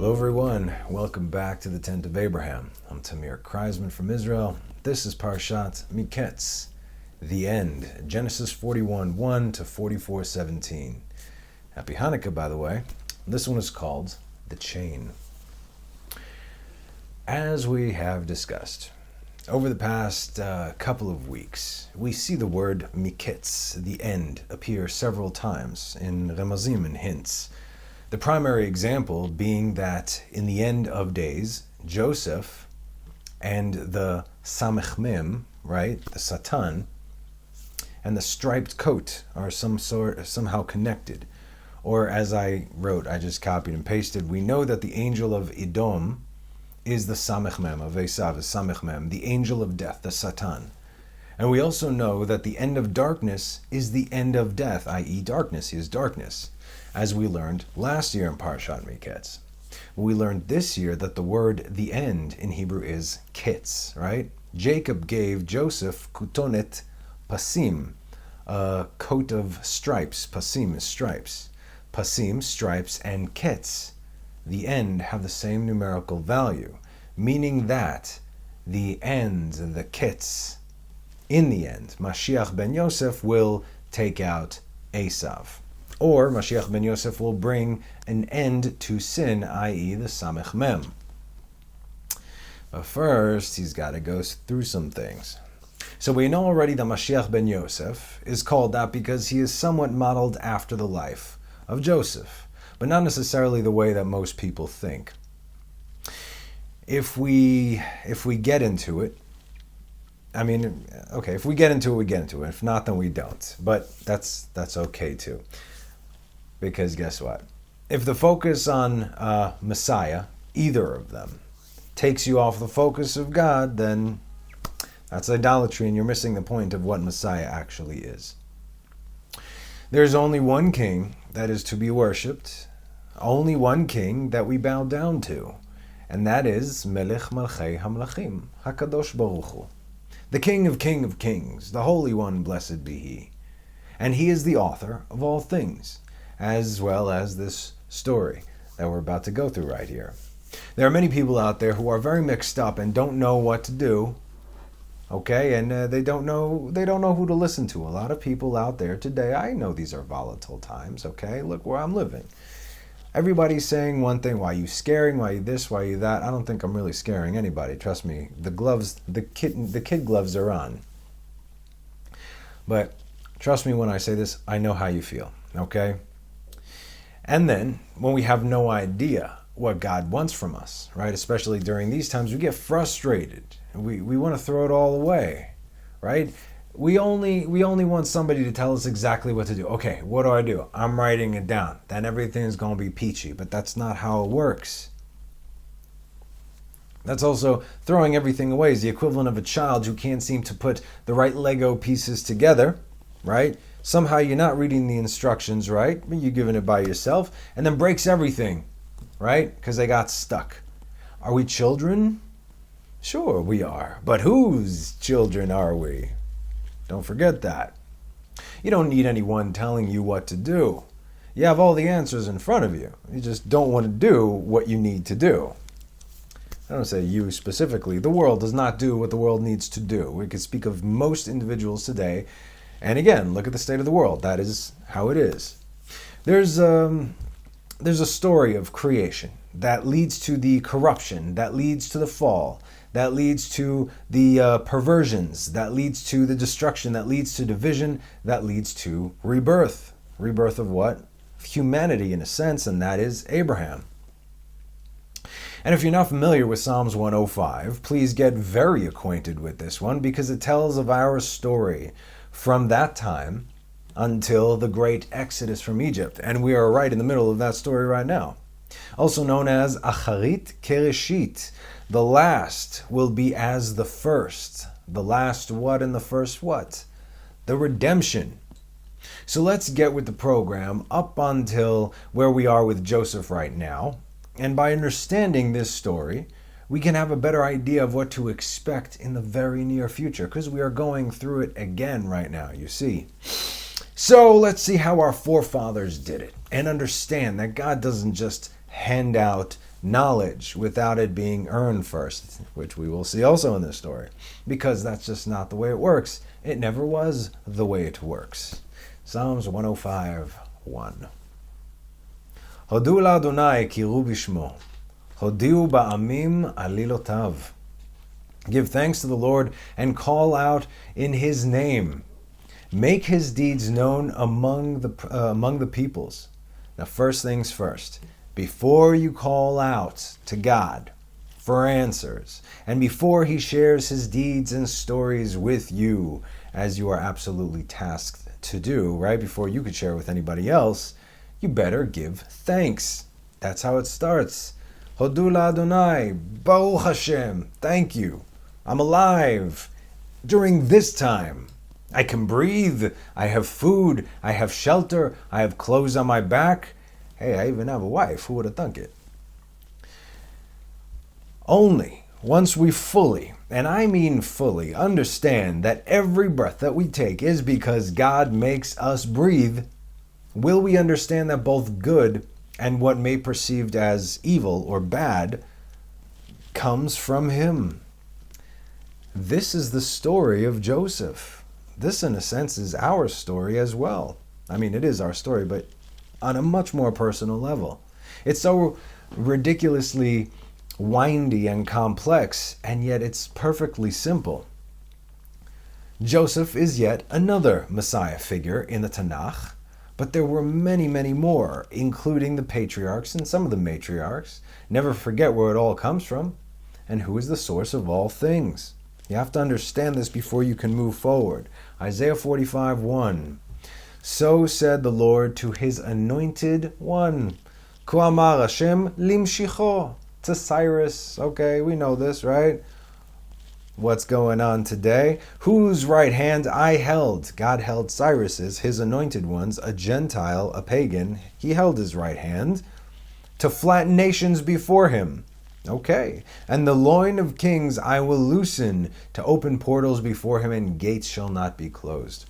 Hello everyone, welcome back to the Tent of Abraham. I'm Tamir Kreisman from Israel. This is Parashat Miketz, the end, Genesis 41:1 to 44:17. Happy Hanukkah, by the way. This one is called The Chain. As we have discussed, over the past couple of weeks, we see the word Miketz, the end, appear several times in Remazim and hints. The primary example being that in the end of days, Joseph and the Samech Mem, right, the Satan, and the striped coat are somehow connected. Or as I wrote, I just copied and pasted, we know that the angel of Edom is the Samech Mem, of Esav is Samech Mem, the angel of death, the Satan. And we also know that the end of darkness is the end of death, i.e. darkness is darkness, as we learned last year in Parashat Miketz. We learned this year that the word the end in Hebrew is kitz, right? Jacob gave Joseph kutonet pasim, a coat of stripes. Pasim is stripes. Pasim, stripes, and ketz, the end, have the same numerical value, meaning that the end, the ketz, in the end, Mashiach ben Yosef will take out Esav. Or Mashiach ben Yosef will bring an end to sin, i.e. the Samech Mem. But first, he's got to go through some things. So we know already that Mashiach ben Yosef is called that because he is somewhat modeled after the life of Joseph, but not necessarily the way that most people think. If we get into it, if we get into it, we get into it. If not, then we don't. But that's okay too. Because guess what? If the focus on Messiah, either of them, takes you off the focus of God, then that's idolatry and you're missing the point of what Messiah actually is. There's only one king that is to be worshipped, only one king that we bow down to, and that is Melech Malchei Hamlachim, HaKadosh Baruch Hu, the King of Kings, the Holy One, blessed be He. And He is the author of all things, as well as this story that we're about to go through right here. There are many people out there who are very mixed up and don't know what to do, okay, and they don't know who to listen to. A lot of people out there today, I know these are volatile times, okay, look where I'm living. Everybody's saying one thing, why are you scaring, why are you this, why are you that? I don't think I'm really scaring anybody, trust me. The gloves, the kid gloves are on. But trust me when I say this, I know how you feel, okay? And then, when we have no idea what God wants from us, right? Especially during these times, we get frustrated. We want to throw it all away, right? We only want somebody to tell us exactly what to do. Okay, what do? I'm writing it down. Then everything's going to be peachy, but that's not how it works. That's also throwing everything away. Is the equivalent of a child who can't seem to put the right Lego pieces together, right? Somehow you're not reading the instructions right, you're giving it by yourself, and then breaks everything, right? Because they got stuck. Are we children? Sure, we are. But whose children are we? Don't forget that. You don't need anyone telling you what to do. You have all the answers in front of you. You just don't want to do what you need to do. I don't say you specifically. The world does not do what the world needs to do. We could speak of most individuals today. And again, look at the state of the world. That is how it is. There's a story of creation that leads to the corruption, that leads to the fall, that leads to the perversions, that leads to the destruction, that leads to division, that leads to rebirth. Rebirth of what? Humanity in a sense, and that is Abraham. And if you're not familiar with Psalms 105, please get very acquainted with this one because it tells of our story from that time until the great Exodus from Egypt. And we are right in the middle of that story right now. Also known as Acharit Kereshit. The last will be as the first. The last what and the first what? The redemption. So let's get with the program up until where we are with Joseph right now. And by understanding this story, we can have a better idea of what to expect in the very near future, because we are going through it again right now, you see. So let's see how our forefathers did it and understand that God doesn't just hand out knowledge without it being earned first, which we will see also in this story, because that's just not the way it works. It never was the way it works. Psalms 105:1. Hodu la'Adonai kiru bishmo, hodiu ba'amim alilotav. Give thanks to the Lord and call out in his name. Make his deeds known among the peoples. Now, first things first. Before you call out to God for answers, and before he shares his deeds and stories with you, as you are absolutely tasked to do, right? Before you could share with anybody else, you better give thanks. That's how it starts. Hodu la'Adonai, Baruch Hashem, thank you. I'm alive during this time. I can breathe. I have food. I have shelter. I have clothes on my back. Hey, I even have a wife. Who would have thunk it? Only once we fully, and I mean fully, understand that every breath that we take is because God makes us breathe, will we understand that both good and what may be perceived as evil or bad comes from him. This is the story of Joseph. This, in a sense, is our story as well. I mean, it is our story, but on a much more personal level. It's so ridiculously windy and complex, and yet it's perfectly simple. Joseph is yet another Messiah figure in the Tanakh, but there were many, many more, including the patriarchs and some of the matriarchs. Never forget where it all comes from and who is the source of all things. You have to understand this before you can move forward. Isaiah 45:1. So said the Lord to his anointed one. Ku amar Hashem limshicho. To Cyrus. Okay, we know this, right? What's going on today? Whose right hand I held? God held Cyrus's, his anointed ones, a Gentile, a pagan. He held his right hand to flatten nations before him. Okay. And the loin of kings I will loosen to open portals before him, and gates shall not be closed.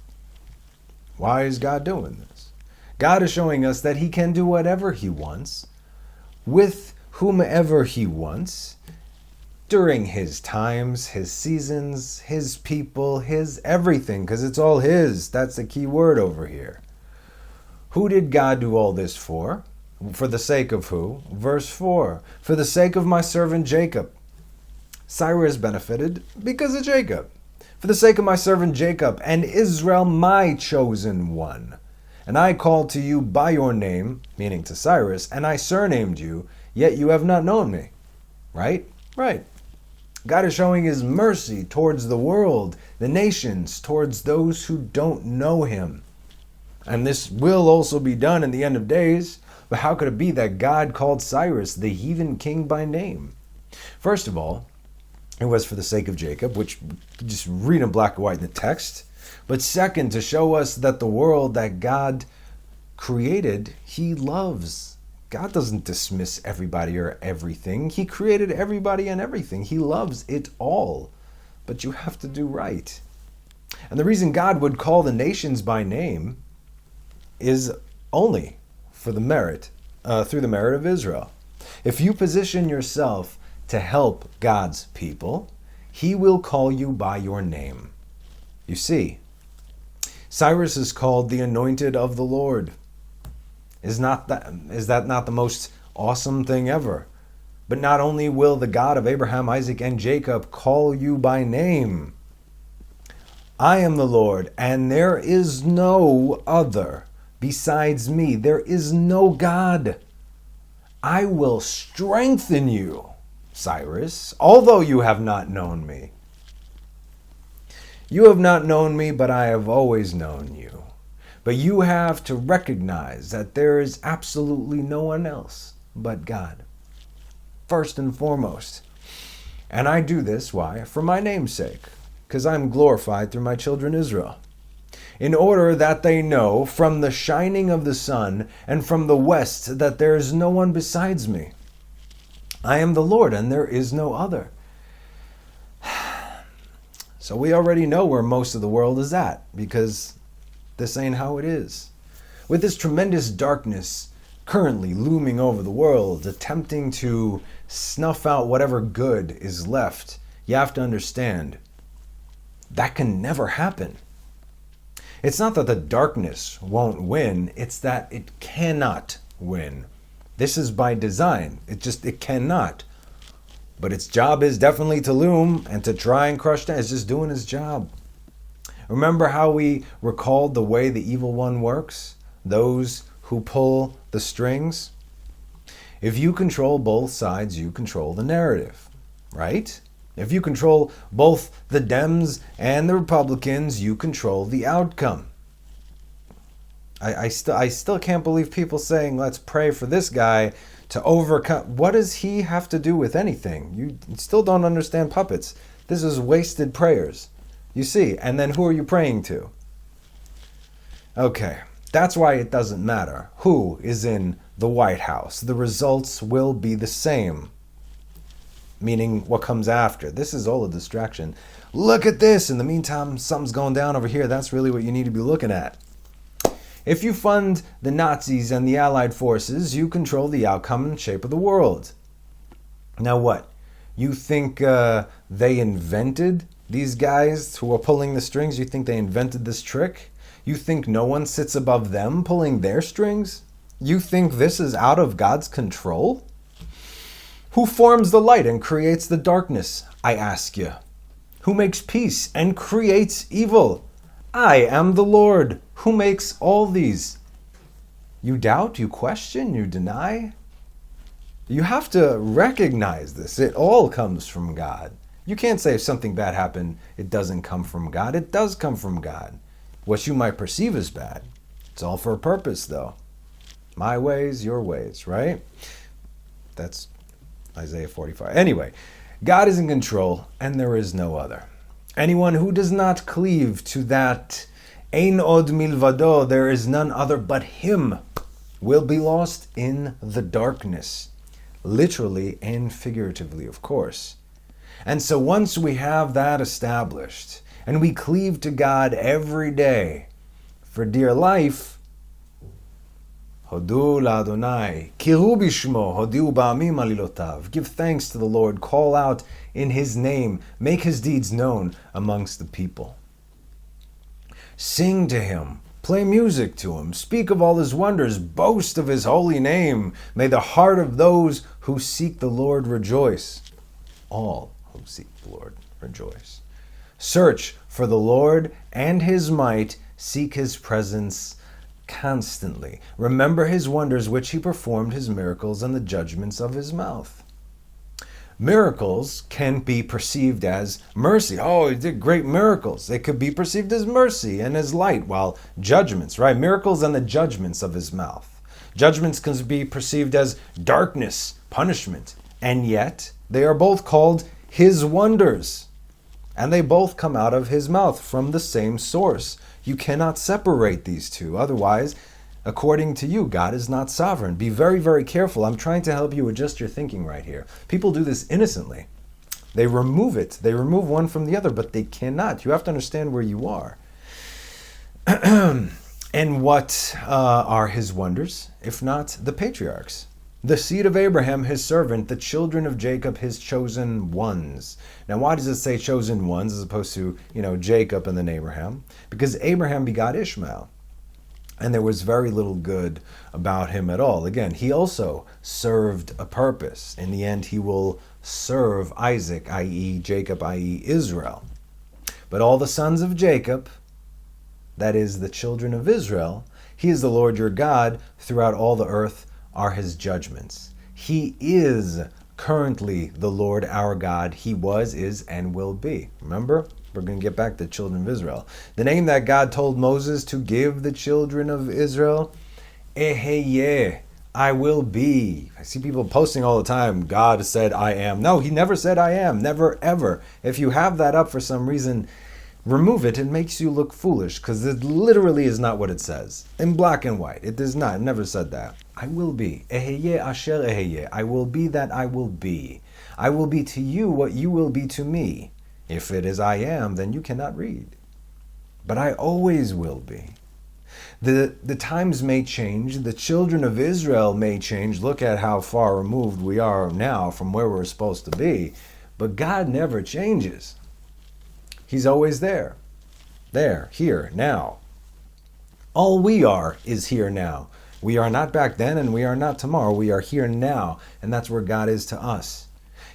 Why is God doing this? God is showing us that he can do whatever he wants with whomever he wants during his times, his seasons, his people, his everything, because it's all his. That's the key word over here. Who did God do all this for? For the sake of who? Verse 4. For the sake of my servant Jacob. Cyrus benefited because of Jacob. For the sake of my servant Jacob and Israel, my chosen one. And I called to you by your name, meaning to Cyrus, and I surnamed you, yet you have not known me. Right? Right. God is showing his mercy towards the world, the nations, towards those who don't know him. And this will also be done in the end of days. But how could it be that God called Cyrus the heathen king by name? First of all, it was for the sake of Jacob, which you just read in black and white in the text. But second, to show us that the world that God created, he loves. God doesn't dismiss everybody or everything. He created everybody and everything. He loves it all. But you have to do right. And the reason God would call the nations by name is only for the merit, through the merit of Israel. If you position yourself to help God's people, he will call you by your name. You see, Cyrus is called the anointed of the Lord. Is that not the most awesome thing ever? But not only will the God of Abraham, Isaac, and Jacob call you by name. I am the Lord, and there is no other. Besides me, there is no God. I will strengthen you, Cyrus, although you have not known me. You have not known me, but I have always known you. But you have to recognize that there is absolutely no one else but God, first and foremost. And I do this, why? For my name's sake, because I'm glorified through my children Israel. In order that they know from the shining of the sun and from the west that there is no one besides me. I am the Lord, and there is no other. So we already know where most of the world is at, because this ain't how it is. With this tremendous darkness currently looming over the world, attempting to snuff out whatever good is left, you have to understand that can never happen. It's not that the darkness won't win, it's that it cannot win. This is by design. It cannot. But its job is definitely to loom and to try and crush down. It's just doing its job. Remember how we recalled the way the evil one works? Those who pull the strings? If you control both sides, you control the narrative, right? If you control both the Dems and the Republicans, you control the outcome. I still can't believe people saying, let's pray for this guy to overcome. What does he have to do with anything? You still don't understand puppets. This is wasted prayers. You see, and then who are you praying to? Okay, that's why it doesn't matter who is in the White House. The results will be the same. Meaning what comes after. This is all a distraction. Look at this. In the meantime, something's going down over here. That's really what you need to be looking at. If you fund the Nazis and the Allied forces, you control the outcome and shape of the world. Now what? You think they invented these guys who are pulling the strings? You think they invented this trick? You think no one sits above them pulling their strings? You think this is out of God's control? Who forms the light and creates the darkness, I ask you? Who makes peace and creates evil? I am the Lord, who makes all these. You doubt, you question, you deny? You have to recognize this. It all comes from God. You can't say if something bad happened, it doesn't come from God. It does come from God. What you might perceive as bad. It's all for a purpose, though. My ways, your ways, right? That's Isaiah 45. Anyway, God is in control, and there is no other. Anyone who does not cleave to that Ein od milvado, there is none other but him, will be lost in the darkness. Literally and figuratively, of course. And so once we have that established, and we cleave to God every day, for dear life, Hodu la'Adonai, kiru bishmo, hodiu ba'amim alilotav. Give thanks to the Lord, call out in His name, make His deeds known amongst the people. Sing to Him, play music to Him, speak of all His wonders, boast of His holy name. May the heart of those who seek the Lord rejoice. All who seek the Lord rejoice. Search for the Lord and His might, seek His presence constantly. Remember His wonders which He performed, His miracles and the judgments of His mouth. Miracles can be perceived as mercy. Oh, He did great miracles. They could be perceived as mercy and as light, while judgments, right? Miracles and the judgments of His mouth. Judgments can be perceived as darkness, punishment, and yet they are both called His wonders. And they both come out of His mouth from the same source. You cannot separate these two. Otherwise, according to you, God is not sovereign. Be very, very careful. I'm trying to help you adjust your thinking right here. People do this innocently. They remove it. They remove one from the other, but they cannot. You have to understand where you are. And what are His wonders, if not the patriarchs? The seed of Abraham, His servant, the children of Jacob, His chosen ones. Now, why does it say chosen ones as opposed to, Jacob and then Abraham? Because Abraham begot Ishmael. And there was very little good about him at all. Again, he also served a purpose. In the end, he will serve Isaac, i.e. Jacob, i.e. Israel. But all the sons of Jacob, that is the children of Israel, He is the Lord your God throughout all the earth, are His judgments. He is currently the Lord our God. He was, is, and will be. Remember? We're going to get back to the children of Israel. The name that God told Moses to give the children of Israel, Eheyeh, I will be. I see people posting all the time, God said I am. No, He never said I am. Never, ever. If you have that up for some reason, remove it. It makes you look foolish because it literally is not what it says. In black and white. It does not. It never said that. I will be. Eheyeh asher eheyeh. I will be that I will be. I will be to you what you will be to me. If it is I am, then you cannot read. But I always will be. The times may change. The children of Israel may change. Look at how far removed we are now from where we're supposed to be. But God never changes. He's always there. There, here, now. All we are is here now. We are not back then and we are not tomorrow. We are here now. And that's where God is to us.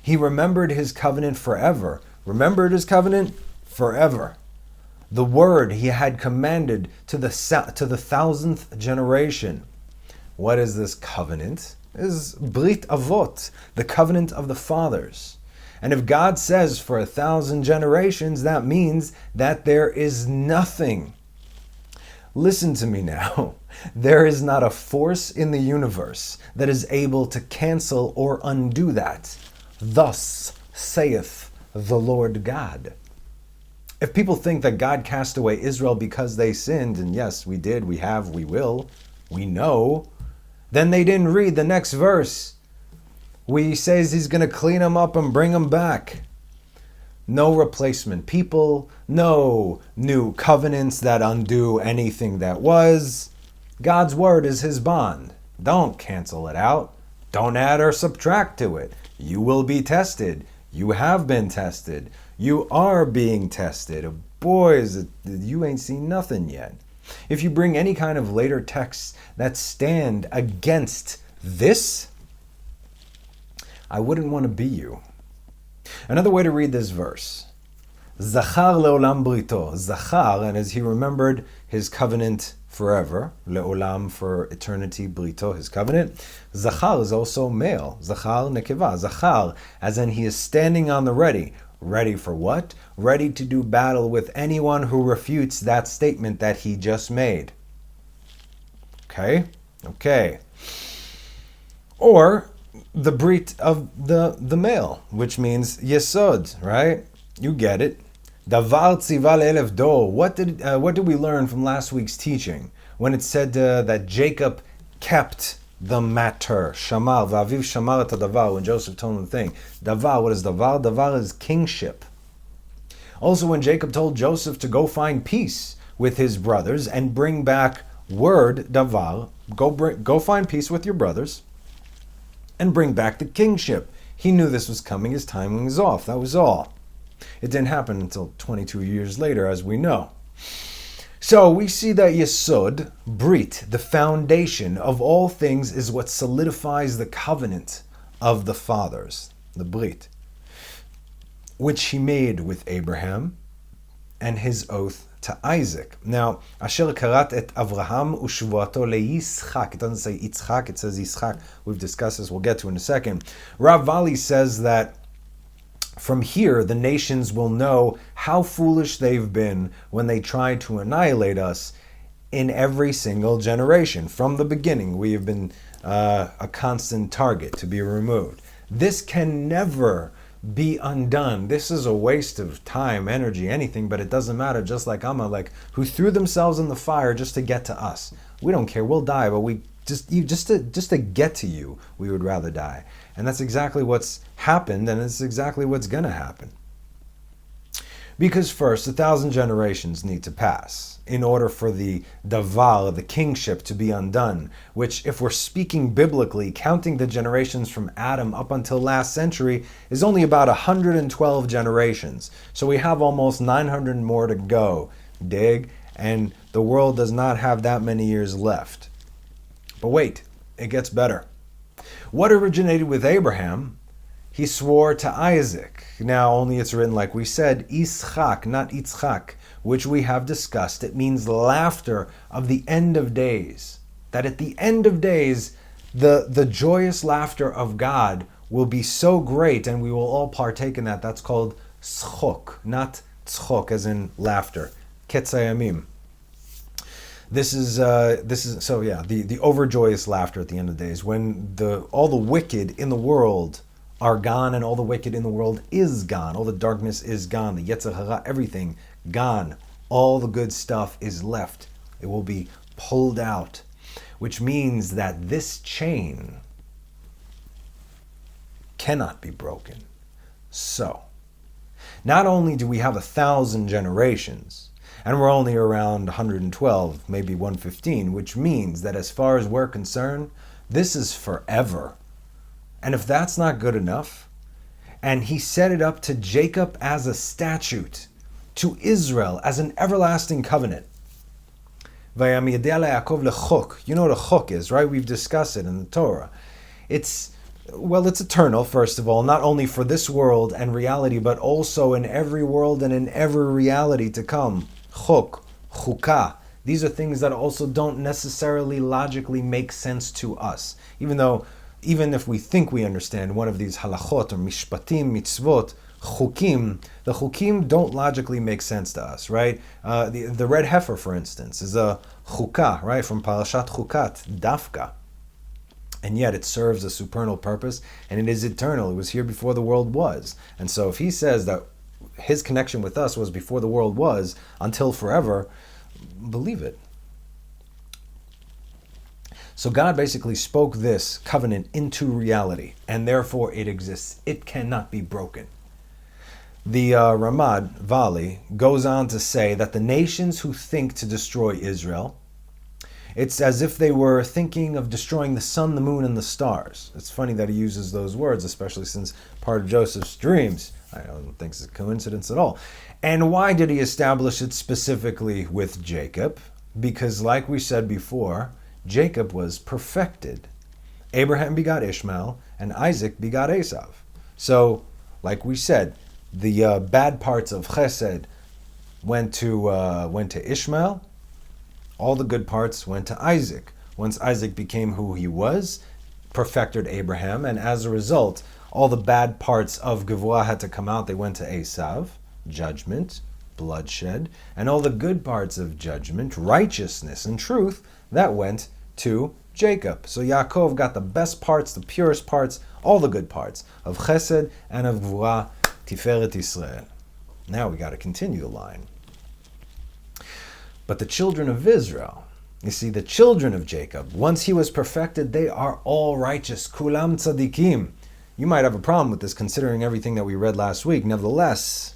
He remembered his covenant forever. Remembered his covenant forever. The word he had commanded to the 1000th generation. What is this covenant? It is Brit Avot, the covenant of the fathers. And if God says for 1,000 generations, that means that there is nothing. Listen to me now. There is not a force in the universe that is able to cancel or undo that. Thus saith the Lord God. If people think that God cast away Israel because they sinned, and yes, we did, we have, we will, we know, then they didn't read the next verse. He says he's going to clean them up and bring them back. No replacement people, no new covenants that undo anything that was. God's word is his bond. Don't cancel it out. Don't add or subtract to it. You will be tested. You have been tested. You are being tested. Boys, you ain't seen nothing yet. If you bring any kind of later texts that stand against this, I wouldn't want to be you. Another way to read this verse. Zachar leolam brito. Zachar, and as he remembered his covenant forever, leolam for eternity, brito, his covenant. Zachar is also male. Zachar nekeva. Zachar, as in he is standing on the ready. Ready for what? Ready to do battle with anyone who refutes that statement that he just made. Okay. Or the brit of the male, which means yesod, right? You get it. Davar tziva le'elef dor. What did we learn from last week's teaching when it said that Jacob kept the matter? Shamar, v'aviv shamar et hadavar, when Joseph told him the thing. Davar, what is davar? Davar is kingship. Also, when Jacob told Joseph to go find peace with his brothers and bring back word, davar, go find peace with your brothers and bring back the kingship. He knew this was coming. His timing was off. That was all. It didn't happen until 22 years later, as we know. So we see that Yesod, Brit, the foundation of all things, is what solidifies the covenant of the fathers, the Brit, which he made with Abraham and his oath to Isaac. Now, Asher karat et Avraham ushvuato leYitzchak. It doesn't say Yitzchak, it says Yitzchak. We've discussed this, we'll get to in a second. Rav Vali says that from here, the nations will know how foolish they've been when they try to annihilate us in every single generation. From the beginning, we have been a constant target to be removed. This can never be undone. This is a waste of time, energy, anything, but it doesn't matter, just like Amalek, who threw themselves in the fire just to get to us. We don't care, we'll die, but just to get to you, we would rather die. And that's exactly what's happened, and it's exactly what's going to happen. Because first, 1,000 generations need to pass in order for the davar, the kingship, to be undone, which, if we're speaking biblically, counting the generations from Adam up until last century, is only about 112 generations. So we have almost 900 more to go, dig? And the world does not have that many years left. But wait, it gets better. What originated with Abraham, he swore to Isaac. Now, only it's written, like we said, Yitzchak, not Yitzchak, which we have discussed. It means laughter of the end of days. That at the end of days, the joyous laughter of God will be so great, and we will all partake in that. That's called tzchok, not tzchok, as in laughter. Ketzayamim. This is the overjoyous laughter at the end of the days, when all the wicked in the world are gone, and all the wicked in the world is gone. All the darkness is gone. The Yetzer Hara, everything gone. All the good stuff is left. It will be pulled out, which means that this chain cannot be broken. So, not only do we have 1,000 generations, And we're only around 112, maybe 115, which means that as far as we're concerned, this is forever. And if that's not good enough, and he set it up to Jacob as a statute, to Israel as an everlasting covenant. You know what a chok is, right? We've discussed it in the Torah. It's eternal, first of all, not only for this world and reality, but also in every world and in every reality to come. Chok, chukah. These are things that also don't necessarily logically make sense to us. Even if we think we understand one of these halachot or mishpatim, mitzvot, chukim, the chukim don't logically make sense to us, right? The red heifer, for instance, is a chukah, right? From Parashat Chukat, dafka. And yet it serves a supernal purpose, and it is eternal. It was here before the world was. And so if he says that his connection with us was before the world was, until forever, believe it. So God basically spoke this covenant into reality, and therefore it exists. It cannot be broken. The Ramad Vali goes on to say that the nations who think to destroy Israel, it's as if they were thinking of destroying the sun, the moon, and the stars. It's funny that he uses those words, especially since part of Joseph's dreams. I don't think it's a coincidence at all. And why did he establish it specifically with Jacob? Because like we said before, Jacob was perfected. Abraham begot Ishmael, and Isaac begot Esav. So, like we said, the bad parts of Chesed went to Ishmael. All the good parts went to Isaac. Once Isaac became who he was, perfected Abraham, and as a result, all the bad parts of Gevurah had to come out. They went to Esav, judgment, bloodshed, and all the good parts of judgment, righteousness, and truth, that went to Jacob. So Yaakov got the best parts, the purest parts, all the good parts of Chesed and of Gevurah, Tiferet Yisrael. Now we got to continue the line. But the children of Israel, you see, the children of Jacob, once he was perfected, they are all righteous. Kulam tzadikim. You might have a problem with this considering everything that we read last week. Nevertheless,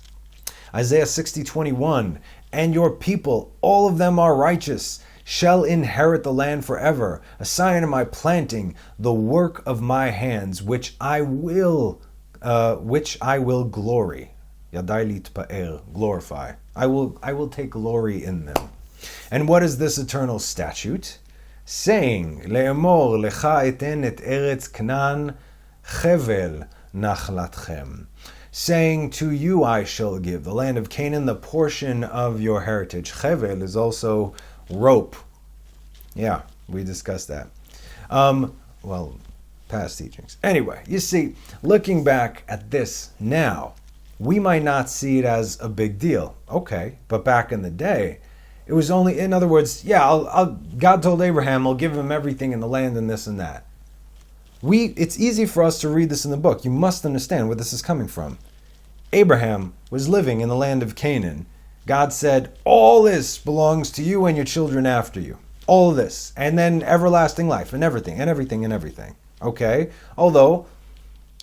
Isaiah 60:21, and your people, all of them are righteous, shall inherit the land forever, a sign of my planting, the work of my hands, which I will glory. Yadai litpa'er, glorify. I will take glory in them. And what is this eternal statute? Saying, Le'emor lecha eten et eretz Knan chevel nachlatchem. Saying, to you I shall give the land of Canaan, the portion of your heritage. Chevel is also rope. Yeah, we discussed that. Past teachings. Anyway, you see, looking back at this now, we might not see it as a big deal. Okay, but back in the day, it was only, in other words, God told Abraham, I'll give him everything in the land and this and that. It's easy for us to read this in the book. You must understand where this is coming from. Abraham was living in the land of Canaan. God said, all this belongs to you and your children after you. All of this. And then everlasting life and everything and everything and everything. Okay? Although,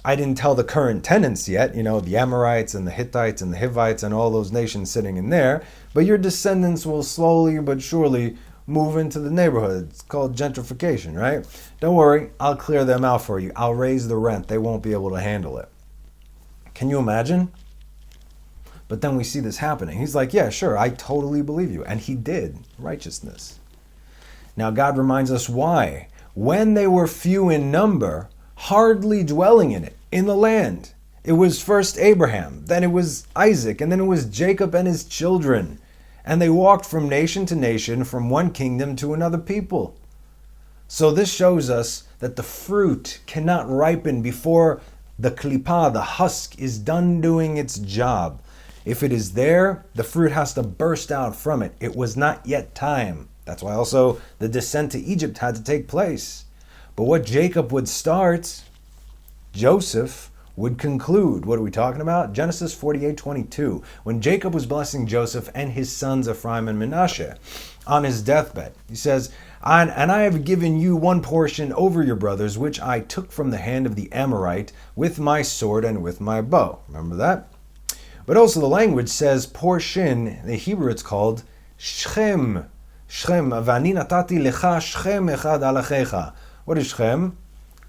I didn't tell the current tenants yet, the Amorites and the Hittites and the Hivites and all those nations sitting in there, but your descendants will slowly but surely move into the neighborhood. It's called gentrification, right? Don't worry, I'll clear them out for you. I'll raise the rent. They won't be able to handle it. Can you imagine? But then we see this happening. He's like, yeah, sure, I totally believe you. And he did. Righteousness. Now God reminds us why. When they were few in number, hardly dwelling in it, in the land. It was first Abraham, then it was Isaac, and then it was Jacob and his children. And they walked from nation to nation, from one kingdom to another people. So this shows us that the fruit cannot ripen before the klipa, the husk, is done doing its job. If it is there, the fruit has to burst out from it. It was not yet time. That's why also the descent to Egypt had to take place. But what Jacob would start, Joseph would conclude. What are we talking about? Genesis 48:22. When Jacob was blessing Joseph and his sons Ephraim and Manasseh on his deathbed, he says, and I have given you one portion over your brothers, which I took from the hand of the Amorite with my sword and with my bow. Remember that? But also the language says portion. In the Hebrew it's called Shchem. Shchem. V'ani natati lecha Shchem echad al achecha. What is Shchem?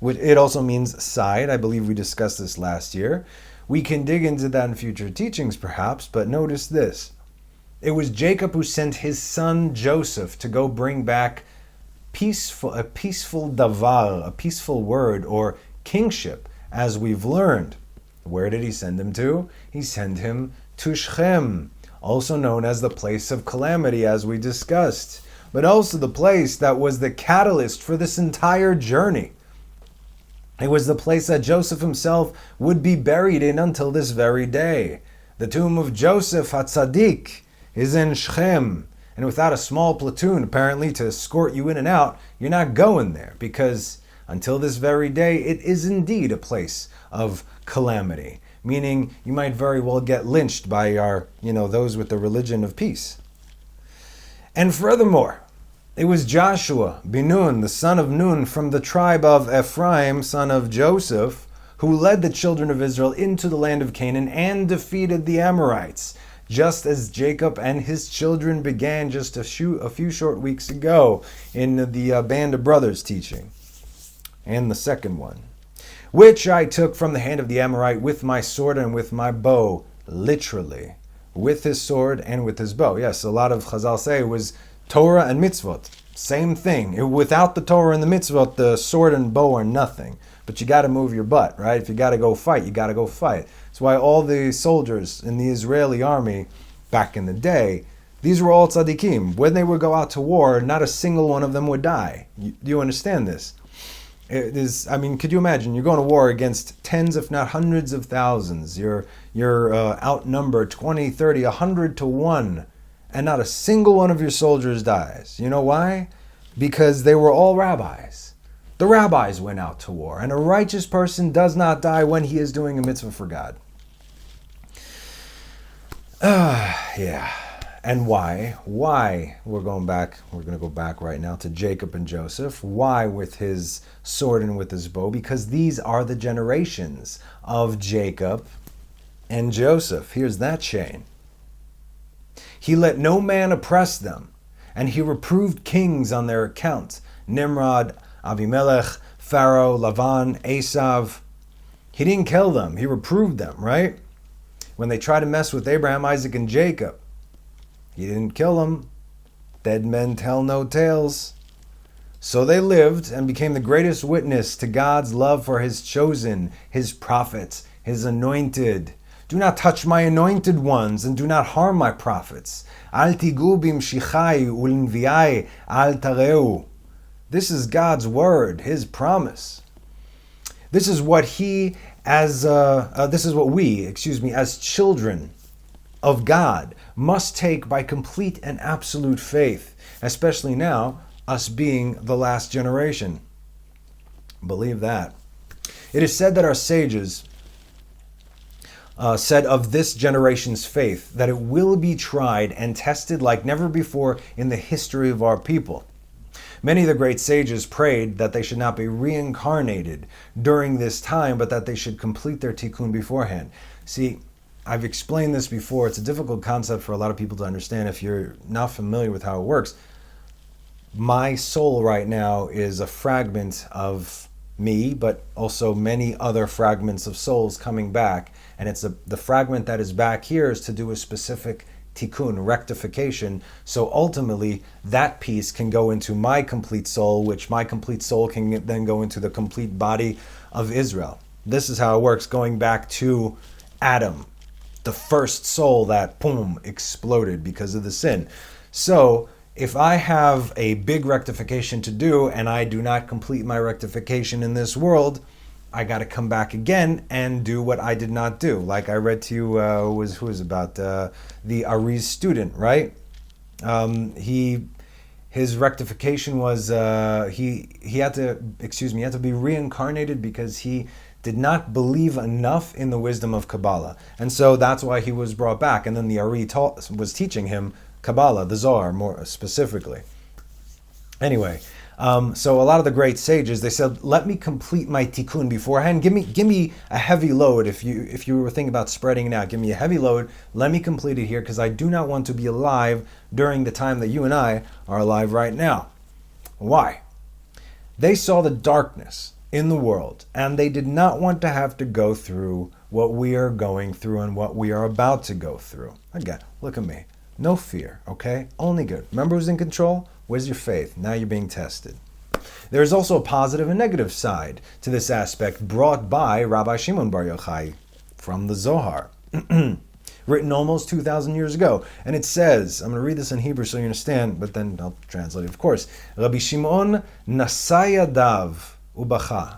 It also means side. I believe we discussed this last year. We can dig into that in future teachings perhaps, but notice this. It was Jacob who sent his son Joseph to go bring back a peaceful davar, a peaceful word, or kingship, as we've learned. Where did he send him to? He sent him to Shechem, also known as the place of calamity, as we discussed, but also the place that was the catalyst for this entire journey. It was the place that Joseph himself would be buried in until this very day. The tomb of Joseph HaTzadik is in Shechem, and without a small platoon apparently to escort you in and out, you're not going there, because until this very day it is indeed a place of calamity, meaning you might very well get lynched by those with the religion of peace. And furthermore, it was Joshua bin Nun, the son of Nun, from the tribe of Ephraim, son of Joseph, who led the children of Israel into the land of Canaan and defeated the Amorites, just as Jacob and his children began just a few short weeks ago in the Band of Brothers teaching. And the second one, which I took from the hand of the Amorite with my sword and with my bow, literally, with his sword and with his bow. Yes, a lot of Chazal say it was Torah and mitzvot, same thing. Without the Torah and the mitzvot, the sword and bow are nothing. But you got to move your butt, right? If you got to go fight, you got to go fight. That's why all the soldiers in the Israeli army back in the day, these were all tzaddikim. When they would go out to war, not a single one of them would die. Do you understand this? It is, could you imagine? You're going to war against tens, if not hundreds of thousands. You're outnumbered 20, 30, 100 to 1. And not a single one of your soldiers dies. You know why? Because they were all rabbis. The rabbis went out to war, and a righteous person does not die when he is doing a mitzvah for God. Yeah. And why? Why? We're going to go back right now to Jacob and Joseph. Why with his sword and with his bow? Because these are the generations of Jacob and Joseph. Here's that chain. He let no man oppress them, and he reproved kings on their account. Nimrod, Abimelech, Pharaoh, Lavan, Esav. He didn't kill them. He reproved them, right? When they tried to mess with Abraham, Isaac, and Jacob, he didn't kill them. Dead men tell no tales. So they lived and became the greatest witness to God's love for his chosen, his prophets, his anointed. Do not touch my anointed ones, and do not harm my prophets. Al tigu b'mshichai u'l'nviai al tareu. This is God's word, his promise. This is what we, as children of God, must take by complete and absolute faith, especially now, us being the last generation. Believe that. It is said that our sages said of this generation's faith that it will be tried and tested like never before in the history of our people. Many of the great sages prayed that they should not be reincarnated during this time, but that they should complete their tikkun beforehand. See, I've explained this before. It's a difficult concept for a lot of people to understand if you're not familiar with how it works. My soul right now is a fragment of me, but also many other fragments of souls coming back. And it's the fragment that is back here is to do a specific tikkun, rectification. So ultimately, that piece can go into my complete soul, which my complete soul can then go into the complete body of Israel. This is how it works, going back to Adam, the first soul that, boom, exploded because of the sin. So if I have a big rectification to do and I do not complete my rectification in this world, I got to come back again and do what I did not do. Like I read to you, the Ari's student, right? His rectification was he had to be reincarnated because he did not believe enough in the wisdom of Kabbalah, and so that's why he was brought back. And then the Ari was teaching him Kabbalah, the Zohar, more specifically. Anyway, So a lot of the great sages, they said, let me complete my tikkun beforehand. Give me a heavy load. If you were thinking about spreading it out, give me a heavy load. Let me complete it here because I do not want to be alive during the time that you and I are alive right now. Why? They saw the darkness in the world, and they did not want to have to go through what we are going through and what we are about to go through. Again, look at me. No fear, okay? Only good. Remember who's in control? Where's your faith? Now you're being tested. There is also a positive and negative side to this aspect brought by Rabbi Shimon Bar Yochai from the Zohar, written almost 2,000 years ago. And it says, I'm going to read this in Hebrew so you understand, but then I'll translate it, of course. Rabbi Shimon nasa yadav ubacha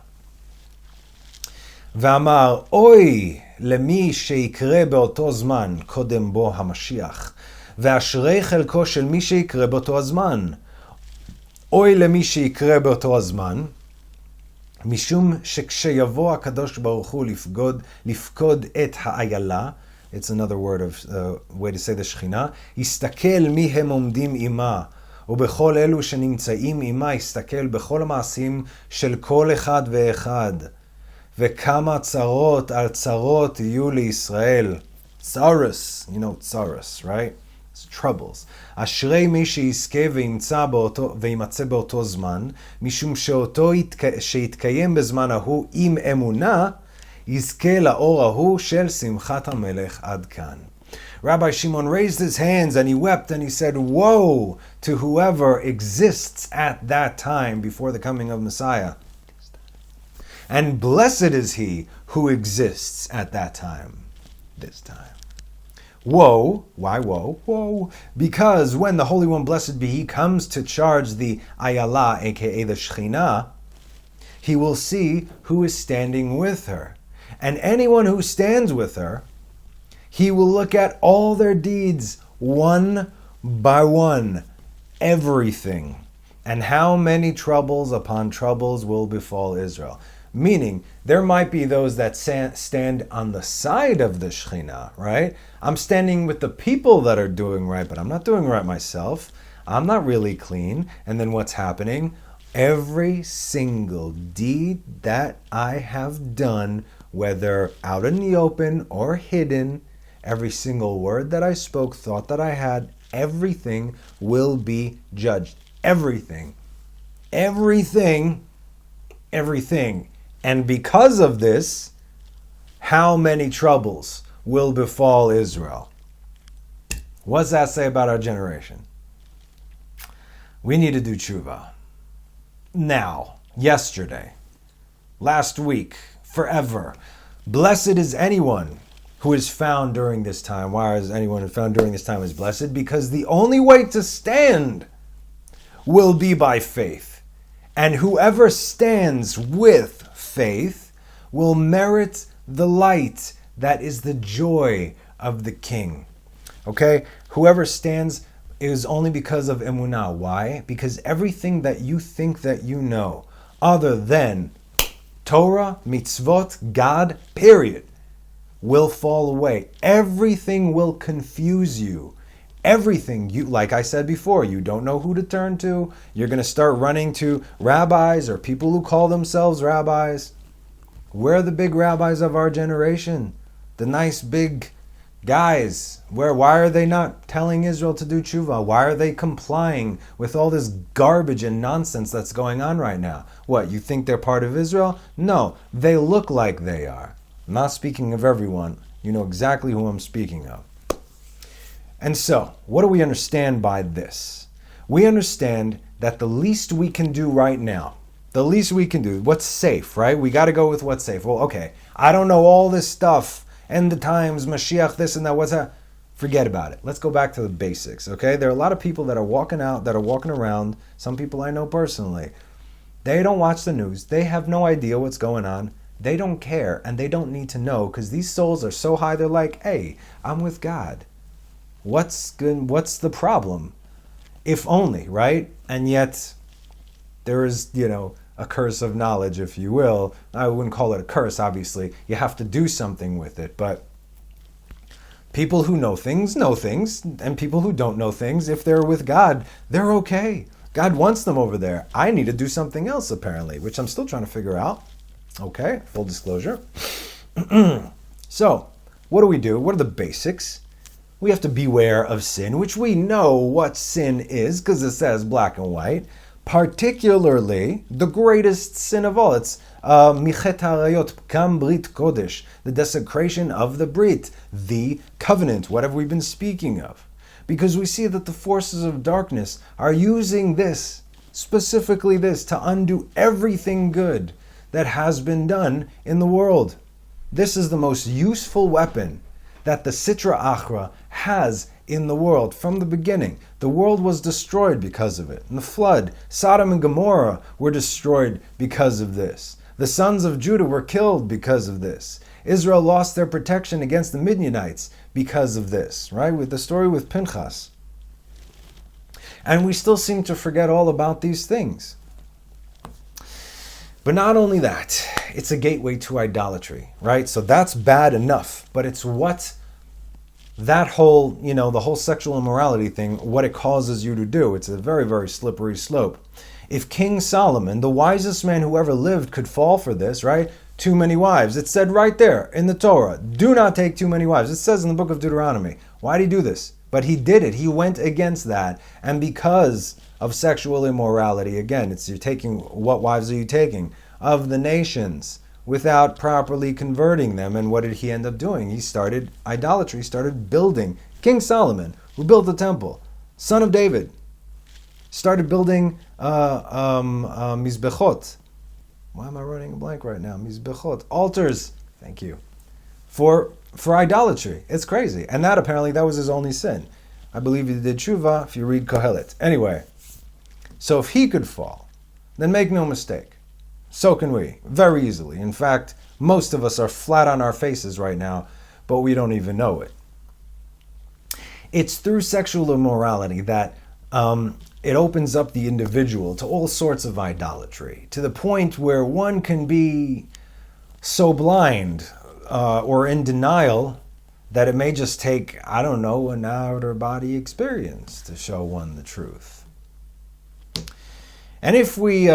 ואמר, אוי למי שיקרה באותו זמן קודם בו המשיח, ואשרי חלקו של מי שיקרה באותו הזמן. אוי למי שיקרה באותו הזמן, משום שכשיבוא הקדוש ברוך הוא לפקוד את האיילה, it's another word of way to say the שכינה, יסתכל מי הם עומדים עמה, ובכל אלו שנמצאים עמה יסתכל בכל המעשים של כל אחד ואחד. וכמה צרות על צרות יהיו לישראל. Tsaros, you know tsaros, right? It's troubles. אשרי מי שיזכה וימצא באותו זמן, משום שאותו שיתקיים בזמן ההוא עם אמונה, יזכה לאור ההוא של שמחת המלך עד כאן. Rabbi Shimon raised his hands and he wept and he said, woe to whoever exists at that time before the coming of Messiah. And blessed is he who exists at that time, this time. Woe, why woe? Woe, because when the Holy One, blessed be he, comes to charge the Ayala, aka the Shekhinah, he will see who is standing with her. And anyone who stands with her, he will look at all their deeds one by one, everything. And how many troubles upon troubles will befall Israel. Meaning, there might be those that stand on the side of the Shekhinah, right? I'm standing with the people that are doing right, but I'm not doing right myself. I'm not really clean. And then what's happening? Every single deed that I have done, whether out in the open or hidden, every single word that I spoke, thought that I had, everything will be judged. Everything. Everything. Everything. And because of this, how many troubles will befall Israel? What's that say about our generation? We need to do tshuva. Now, yesterday, last week, forever. Blessed is anyone who is found during this time. Why is anyone found during this time is blessed? Because the only way to stand will be by faith. And whoever stands with faith will merit the light that is the joy of the king. Okay? Whoever stands is only because of emunah. Why? Because everything that you think that you know, other than Torah, mitzvot, God, period, will fall away. Everything will confuse you. Everything, you, like I said before, you don't know who to turn to. You're going to start running to rabbis or people who call themselves rabbis. Where are the big rabbis of our generation? The nice big guys. Why are they not telling Israel to do tshuva? Why are they complying with all this garbage and nonsense that's going on right now? What, you think they're part of Israel? No, they look like they are. I'm not speaking of everyone. You know exactly who I'm speaking of. And so, what do we understand by this? We understand that the least we can do right now, the least we can do, what's safe, right? We got to go with what's safe. Well, okay, I don't know all this stuff, end the times, Mashiach, this and that, what's that? Forget about it. Let's go back to the basics, okay? There are a lot of people that are walking around, some people I know personally. They don't watch the news. They have no idea what's going on. They don't care, and they don't need to know, because these souls are so high, they're like, hey, I'm with God. What's the problem? If only, right? And yet, there is, a curse of knowledge, if you will. I wouldn't call it a curse, obviously. You have to do something with it. But people who know things, and people who don't know things, if they're with God, they're okay. God wants them over there. I need to do something else, apparently, which I'm still trying to figure out. Okay, full disclosure. So, what do we do? What are the basics? We have to beware of sin, which we know what sin is because it says black and white. Particularly, the greatest sin of all. It's Michet Harayot, Kam Brit Kodesh, the desecration of the Brit, the covenant. What have we been speaking of? Because we see that the forces of darkness are using this, specifically this, to undo everything good that has been done in the world. This is the most useful weapon that the Sitra Achra has in the world from the beginning. The world was destroyed because of it. In the flood, Sodom and Gomorrah were destroyed because of this. The sons of Judah were killed because of this. Israel lost their protection against the Midianites because of this, right? With the story with Pinchas. And we still seem to forget all about these things. But not only that, it's a gateway to idolatry, right? So that's bad enough, but it's what that whole, the whole sexual immorality thing, what it causes you to do. It's a very, very slippery slope. If King Solomon, the wisest man who ever lived, could fall for this, right? Too many wives. It said right there in the Torah, do not take too many wives. It says in the book of Deuteronomy. Why did he do this? But he did it. He went against that. And because of sexual immorality, again, you're taking, what wives are you taking? Of the nations, without properly converting them. And what did he end up doing? He started idolatry, started building. King Solomon, who built the temple, son of David, started building mizbechot. Why am I running a blank right now? Mizbechot, altars. Thank you. For idolatry. It's crazy. And that was his only sin. I believe he did tshuva if you read Kohelet. Anyway, so if he could fall, then make no mistake, so can we, very easily. In fact, most of us are flat on our faces right now, but we don't even know it. It's through sexual immorality that it opens up the individual to all sorts of idolatry, to the point where one can be so blind or in denial that it may just take, an outer body experience to show one the truth. And if we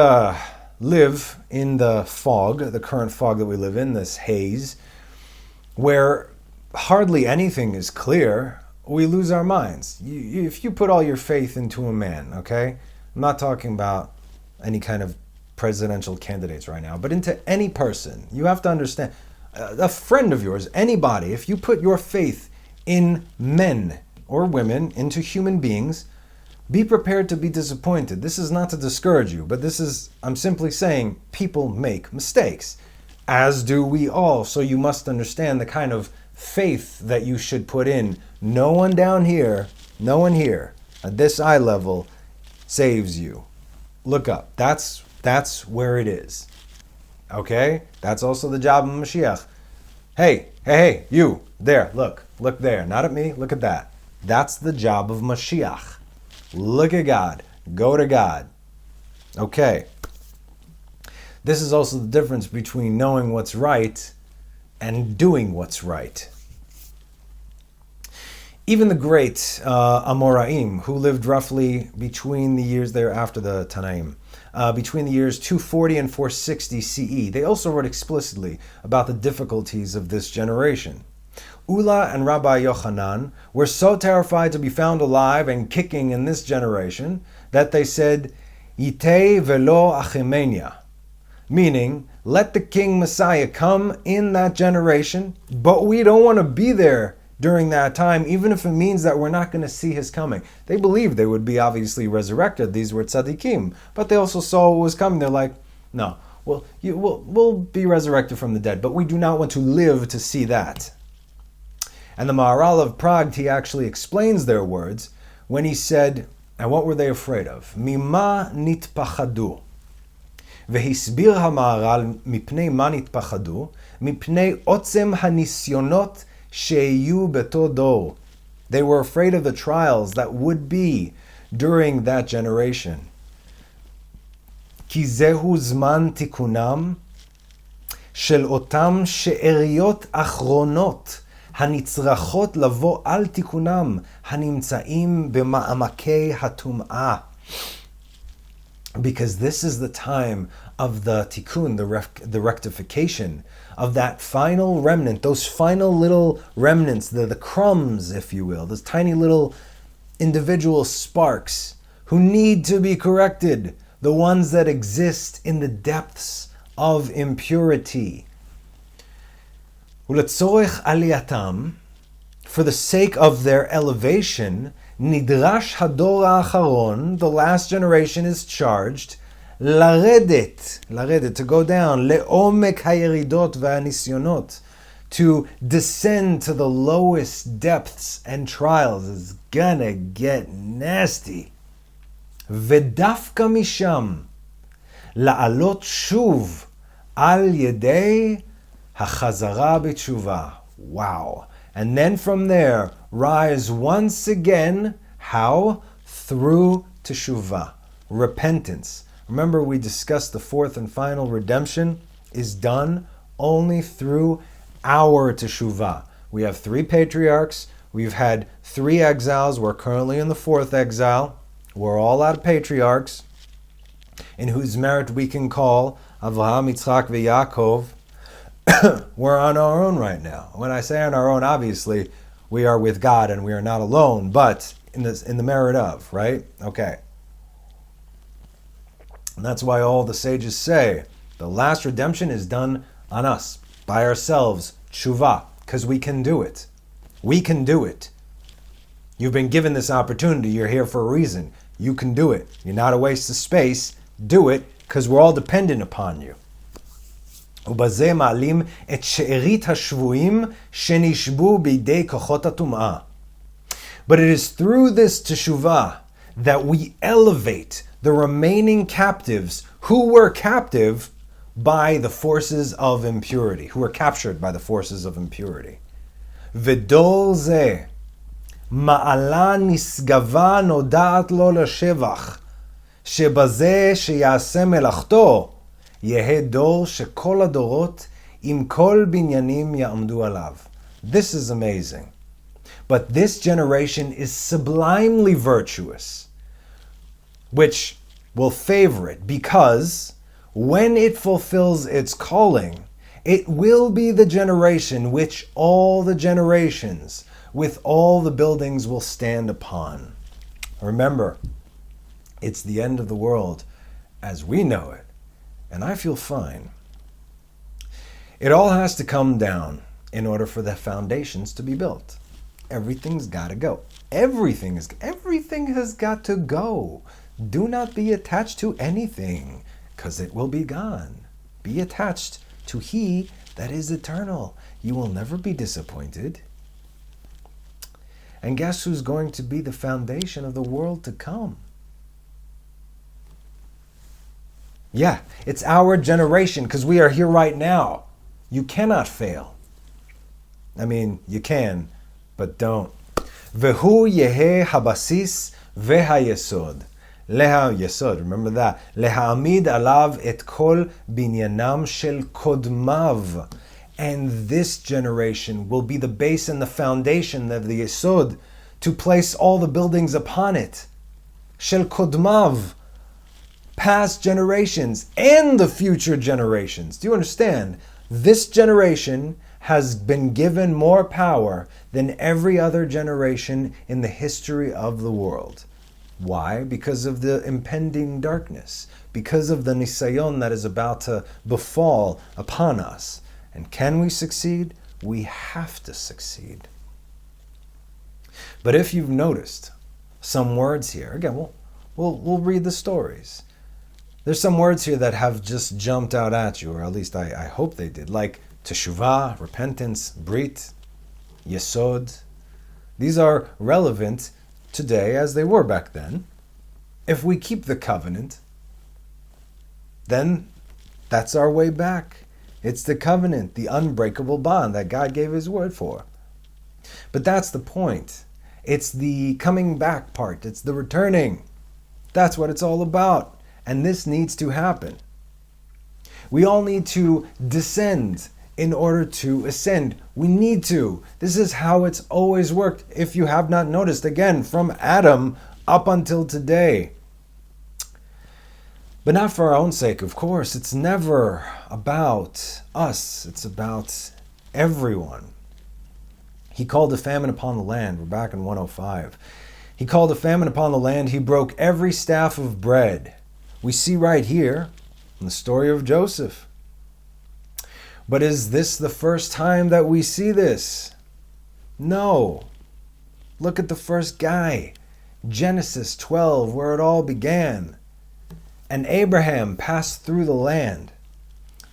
live in the fog, the current fog that we live in, this haze, where hardly anything is clear, we lose our minds. If you put all your faith into a man, okay? I'm not talking about any kind of presidential candidates right now, but into any person, you have to understand, a friend of yours, anybody, if you put your faith in men or women, into human beings, be prepared to be disappointed. This is not to discourage you, but I'm simply saying people make mistakes, as do we all. So you must understand the kind of faith that you should put in. No one down here, no one here at this eye level saves you. Look up. That's where it is. Okay? That's also the job of Mashiach. Hey, you, there, look there. Not at me, look at that. That's the job of Mashiach. Look at God. Go to God. Okay. This is also the difference between knowing what's right and doing what's right. Even the great Amoraim, who lived roughly between the years there after the Tanaim, between the years 240 and 460 CE, they also wrote explicitly about the difficulties of this generation. Ula and Rabbi Yochanan were so terrified to be found alive and kicking in this generation that they said, Yitei velo achemenia, meaning, let the King Messiah come in that generation, but we don't want to be there during that time, even if it means that we're not going to see his coming. They believed they would be obviously resurrected. These were tzaddikim, but they also saw what was coming. They're like, no, we'll be resurrected from the dead, but we do not want to live to see that. And the Maharal of Prague, he actually explains their words when he said, and what were they afraid of? Mima nitpachadu. והסביר המהר"ל מפני מה נתפחדו, מפני עוצם הניסיונות שיהיו באותו דור. They were afraid of the trials that would be during that generation. כי זהו זמן תיקונם של אותם שאריות אחרונות הנצרכות לבוא על תיקונם הנמצאים במעמקי הטומאה. because this is the time of the tikkun, the rectification, of that final remnant, those final little remnants, the crumbs, if you will, those tiny little individual sparks who need to be corrected, the ones that exist in the depths of impurity. Uletzorech aliyatam, for the sake of their elevation, nidrash hador ha'acharon, the last generation is charged, laradet, to go down, le'omek hayeridot va'nisyonot, to descend to the lowest depths and trials. It's gonna get nasty. Vedafka misham, la'alot shuv, al yedei hachazara b'tshuva. Wow. And then from there, rise once again. How? Through teshuvah, repentance. Remember, we discussed the fourth and final redemption is done only through our teshuvah. We have 3 patriarchs. We've had 3 exiles. We're currently in the 4th exile. We're all out of patriarchs, in whose merit we can call Avraham, Yitzchak, Yaakov. We're on our own right now. When I say on our own, obviously, we are with God and we are not alone, but in the merit of, right? Okay. And that's why all the sages say the last redemption is done on us, by ourselves, tshuva, because we can do it. We can do it. You've been given this opportunity. You're here for a reason. You can do it. You're not a waste of space. Do it, because we're all dependent upon you. ובזה מעלים את שארית השבויים שנשבו בידי כוחות הטומאה. But it is through this teshuvah that we elevate the remaining captives who were captive by the forces of impurity, who were captured by the forces of impurity. ודור זה מעלה נשגבה נודעת לו לשבח, שבזה שיעשה מלאכתו, יהא דור שכל הדורות עם כל בניינים יעמדו עליו. This is amazing. But this generation is sublimely virtuous, which will favor it, because when it fulfills its calling, it will be the generation which all the generations with all the buildings will stand upon. Remember, it's the end of the world as we know it, and I feel fine. It all has to come down in order for the foundations to be built. Everything's got to go. Everything has got to go. Do not be attached to anything, because it will be gone. Be attached to He that is eternal. You will never be disappointed. And guess who's going to be the foundation of the world to come? Yeah, it's our generation, because we are here right now. You cannot fail. I mean, you can, but don't. Vehu yehe habasis vehayesod. Leha yesod, remember that. Lehaamid alav et kol binyanam shel kodmav. And this generation will be the base and the foundation of the yesod, to place all the buildings upon it. Shel kodmav. Past generations and the future generations. Do you understand? This generation has been given more power than every other generation in the history of the world. Why? Because of the impending darkness, because of the nisayon that is about to befall upon us. And can we succeed? We have to succeed. But if you've noticed some words here, again, we'll read the stories. There's some words here that have just jumped out at you, or at least I hope they did, like teshuvah, repentance, brit, yesod. These are relevant today as they were back then. If we keep the covenant, then that's our way back. It's the covenant, the unbreakable bond that God gave His word for. But that's the point. It's the coming back part. It's the returning. That's what it's all about. And this needs to happen. We all need to descend in order to ascend. We need to. This is how it's always worked. If you have not noticed, again, from Adam up until today. But not for our own sake, of course. It's never about us. It's about everyone. He called a famine upon the land. We're back in 105. He called a famine upon the land. He broke every staff of bread. We see right here in the story of Joseph. But is this the first time that we see this? No. Look at the first guy. Genesis 12, where it all began. And Abraham passed through the land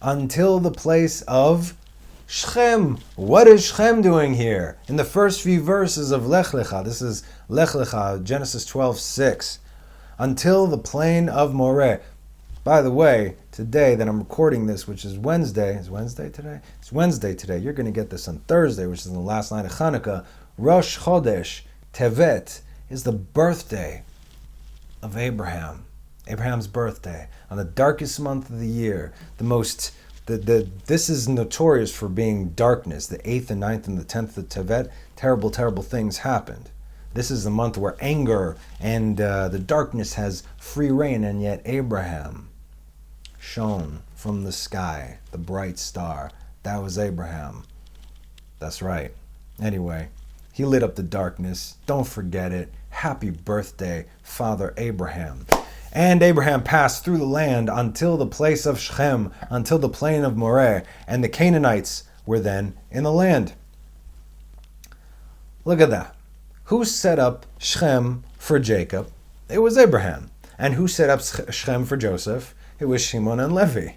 until the place of Shechem. What is Shechem doing here? In the first few verses of Lech Lecha, this is Lech Lecha, Genesis 12:6, until the plain of Moreh. By the way, today that I'm recording this, which is Wednesday, is Wednesday today? It's Wednesday today. You're going to get this on Thursday, which is the last night of Hanukkah. Rosh Chodesh Tevet is the birthday of Abraham. Abraham's birthday on the darkest month of the year. This is notorious for being darkness. The 8th and 9th and the 10th of Tevet, terrible, terrible things happened. This is the month where anger and the darkness has free reign, and yet Abraham shone from the sky, the bright star. That was Abraham. That's right. Anyway, he lit up the darkness. Don't forget it. Happy birthday, Father Abraham. And Abraham passed through the land until the place of Shechem, until the plain of Moreh, and the Canaanites were then in the land. Look at that. Who set up Shechem for Jacob? It was Abraham. And who set up Shechem for Joseph? It was Shimon and Levi.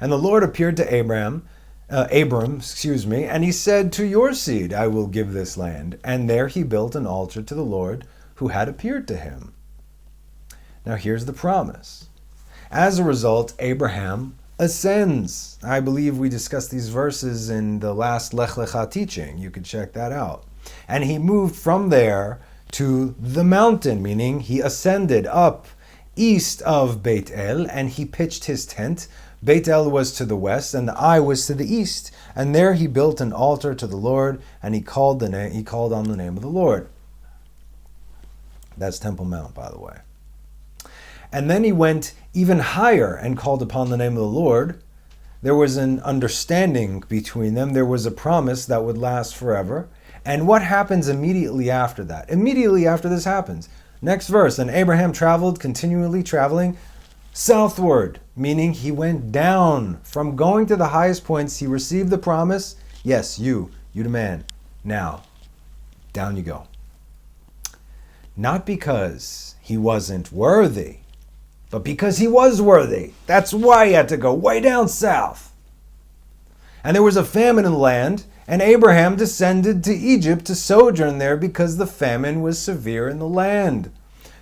And the Lord appeared to Abram, and he said, "To your seed I will give this land." And there he built an altar to the Lord who had appeared to him. Now here's the promise. As a result, Abraham ascends. I believe we discussed these verses in the last Lech Lecha teaching. You could check that out. And he moved from there to the mountain, meaning he ascended up east of Beit El, and he pitched his tent. Beit El was to the west, and the Ai was to the east. And there he built an altar to the Lord, and he called on the name of the Lord. That's Temple Mount, by the way. And then he went even higher and called upon the name of the Lord. There was an understanding between them. There was a promise that would last forever. And what happens immediately after that? Immediately after this happens. Next verse. And Abraham traveled, continually traveling southward, meaning he went down. From going to the highest points, he received the promise. Yes, you the man. Now, down you go. Not because he wasn't worthy, but because he was worthy. That's why he had to go way down south. And there was a famine in the land, and Abraham descended to Egypt to sojourn there because the famine was severe in the land.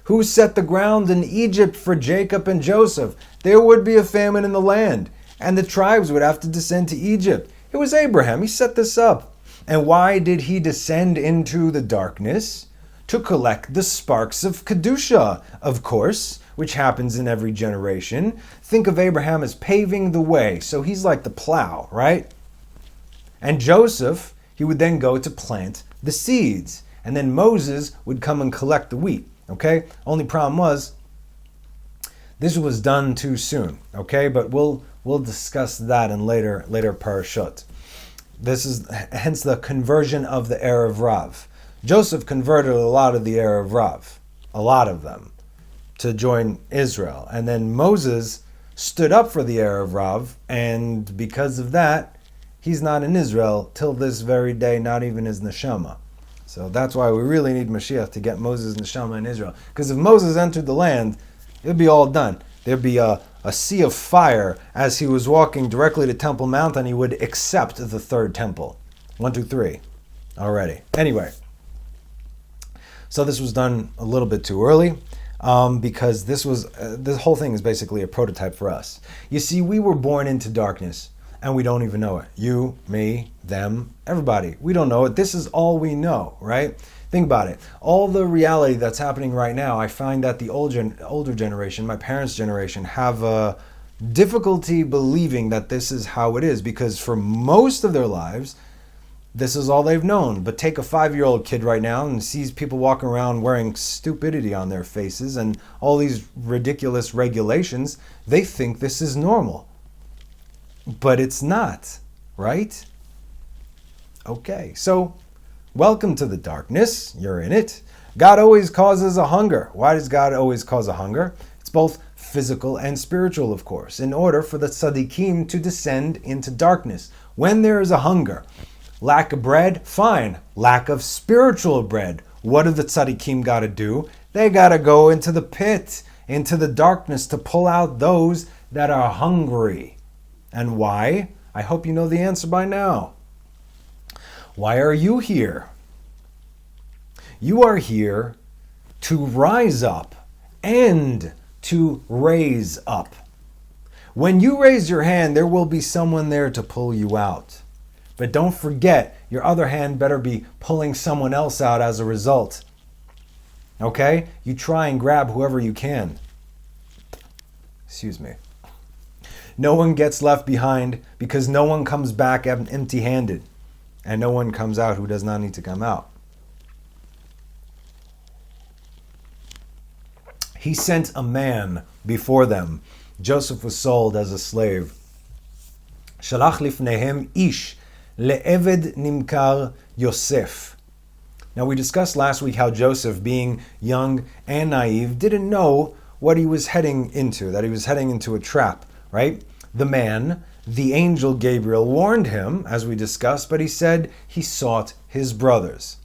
Who set the ground in Egypt for Jacob and Joseph? There would be a famine in the land, and the tribes would have to descend to Egypt. It was Abraham. He set this up. And why did he descend into the darkness? To collect the sparks of Kedusha, of course, which happens in every generation. Think of Abraham as paving the way. So he's like the plow, right? And Joseph, he would then go to plant the seeds. And then Moses would come and collect the wheat, okay? Only problem was, this was done too soon, okay? But we'll discuss that in later parashot. This is hence the conversion of the heir of Rav. Joseph converted a lot of the heir of Rav, a lot of them, to join Israel. And then Moses stood up for the heir of Rav, and because of that, he's not in Israel till this very day, not even his neshama. So that's why we really need Mashiach to get Moses' neshama in Israel. Because if Moses entered the land, it would be all done. There'd be a sea of fire as he was walking directly to Temple Mount, and he would accept the third temple. 1, 2, 3 already. Anyway. So this was done a little bit too early because this whole thing is basically a prototype for us. You see, we were born into darkness and we don't even know it. You, me, them, everybody. We don't know it. This is all we know, right? Think about it. All the reality that's happening right now, I find that the older generation, my parents' generation, have a difficulty believing that this is how it is because for most of their lives, this is all they've known. But take a 5-year-old kid right now and sees people walking around wearing stupidity on their faces and all these ridiculous regulations. They think this is normal. But it's not, right? Okay, so welcome to the darkness. You're in it. God always causes a hunger. Why does God always cause a hunger? It's both physical and spiritual, of course, in order for the tzaddikim to descend into darkness. When there is a hunger, lack of bread, fine. Lack of spiritual bread. What do the tzaddikim got to do? They got to go into the pit, into the darkness to pull out those that are hungry. And why? I hope you know the answer by now. Why are you here? You are here to rise up and to raise up. When you raise your hand, there will be someone there to pull you out. But don't forget, your other hand better be pulling someone else out as a result. Okay? You try and grab whoever you can. Excuse me. No one gets left behind because no one comes back empty-handed. And no one comes out who does not need to come out. He sent a man before them. Joseph was sold as a slave. Shalach lifnehem ish le'eved nimkar Yosef. Now we discussed last week how Joseph, being young and naive, didn't know what he was heading into, that he was heading into a trap, right? The man, the angel Gabriel, warned him, as we discussed, but he said he sought his brothers.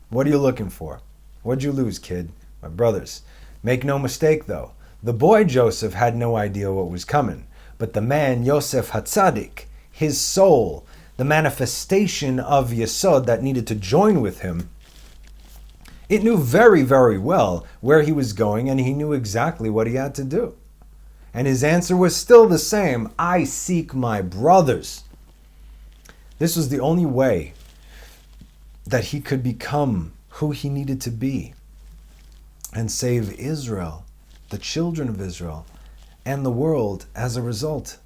What are you looking for? What'd you lose, kid? My brothers. Make no mistake, though. The boy Joseph had no idea what was coming. But the man, Yosef HaTzadik, his soul, the manifestation of Yesod that needed to join with him, it knew very, very well where he was going, and he knew exactly what he had to do. And his answer was still the same. I seek my brothers. This was the only way that he could become who he needed to be and save Israel, the children of Israel, and the world as a result.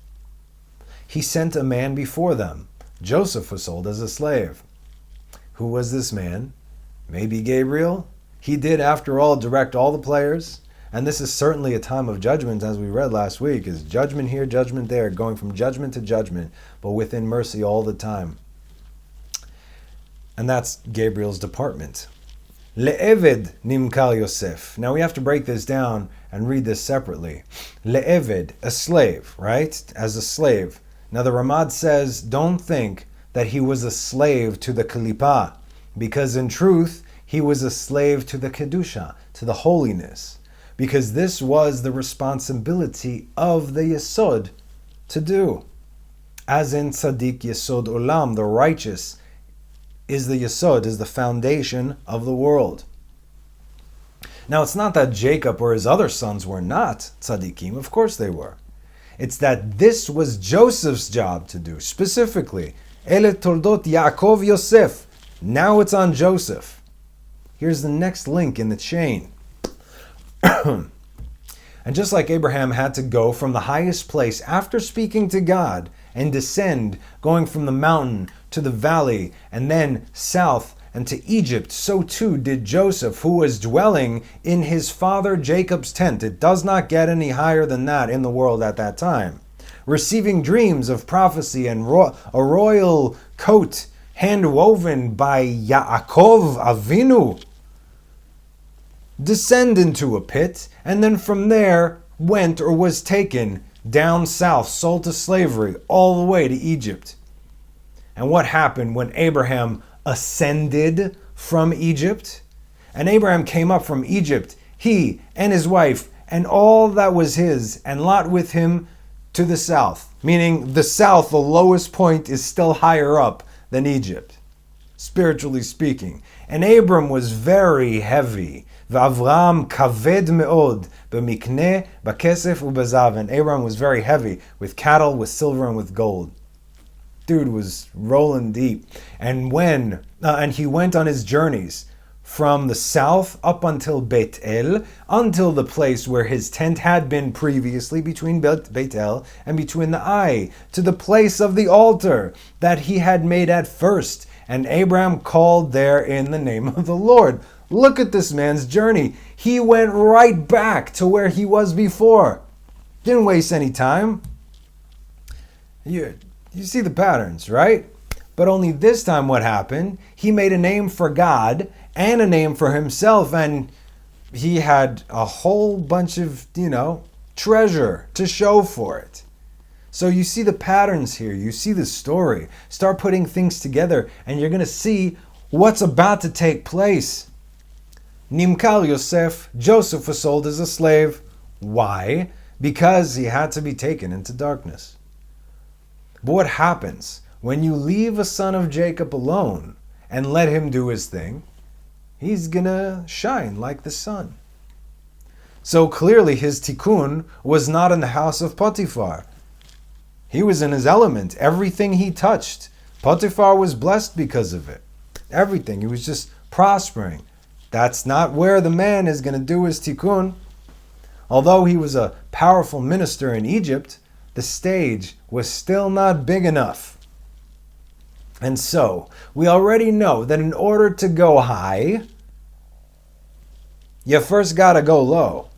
He sent a man before them. Joseph was sold as a slave. Who was this man? Maybe Gabriel? He did, after all, direct all the players. And this is certainly a time of judgment, as we read last week, is judgment here, judgment there, going from judgment to judgment, but within mercy all the time. And that's Gabriel's department. Le'eved nimkar Yosef. Now we have to break this down and read this separately. Le'eved, a slave, right? As a slave. Now the Ramad says, don't think that he was a slave to the Kalipah, because in truth, he was a slave to the Kedusha, to the holiness. Because this was the responsibility of the Yesod to do. As in Tzaddik Yesod Olam, the righteous, is the Yesod, is the foundation of the world. Now it's not that Jacob or his other sons were not tzaddikim, of course they were. It's that this was Joseph's job to do, specifically. Ele toldot Yaakov Yosef. Now it's on Joseph. Here's the next link in the chain. And just like Abraham had to go from the highest place after speaking to God and descend, going from the mountain to the valley and then south and to Egypt, so too did Joseph, who was dwelling in his father Jacob's tent. It does not get any higher than that in the world at that time. Receiving dreams of prophecy and a royal coat hand-woven by Yaakov Avinu, descend into a pit, and then from there went or was taken down south, sold to slavery, all the way to Egypt. And what happened when Abraham ascended from Egypt? And Abraham came up from Egypt, he and his wife, and all that was his, and Lot with him to the south. Meaning the south, the lowest point, is still higher up than Egypt, spiritually speaking. And Abram was very heavy. V'Avram kaved me'od b'mikneh b'kesef u'bezav. And Abram was very heavy with cattle, with silver, and with gold. Dude was rolling deep. And he went on his journeys from the south up until Beit El, until the place where his tent had been previously, between Beit El and between the Ai, to the place of the altar that he had made at first. And Abraham called there in the name of the Lord. Look at this man's journey. He went right back to where he was before. Didn't waste any time. You see the patterns, right? But only this time what happened? He made a name for God and a name for himself, and he had a whole bunch of, treasure to show for it. So you see the patterns here. You see the story. Start putting things together, and you're going to see what's about to take place. Nimkar Yosef, Joseph was sold as a slave. Why? Because he had to be taken into darkness. But what happens when you leave a son of Jacob alone and let him do his thing? He's going to shine like the sun. So clearly his tikkun was not in the house of Potiphar. He was in his element. Everything he touched, Potiphar was blessed because of it. Everything. He was just prospering. That's not where the man is going to do his tikkun. Although he was a powerful minister in Egypt, the stage was still not big enough. And so, we already know that in order to go high, you first got to go low.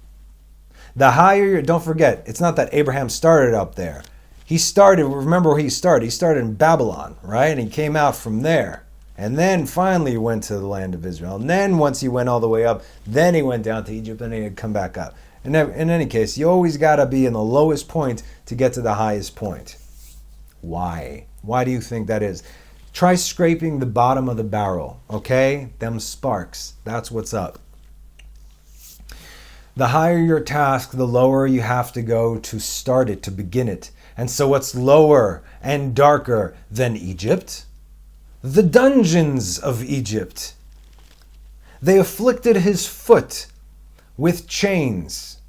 The higher, don't forget, it's not that Abraham started up there. Remember where he started? He started in Babylon, right? And he came out from there. And then finally he went to the land of Israel. And then once he went all the way up, then he went down to Egypt and he had come back up. In any case, you always got to be in the lowest point to get to the highest point. Why? Why do you think that is? Try scraping the bottom of the barrel, okay? Them sparks. That's what's up. The higher your task, the lower you have to go to start it, to begin it. And so what's lower and darker than Egypt? The dungeons of Egypt. They afflicted his foot with chains,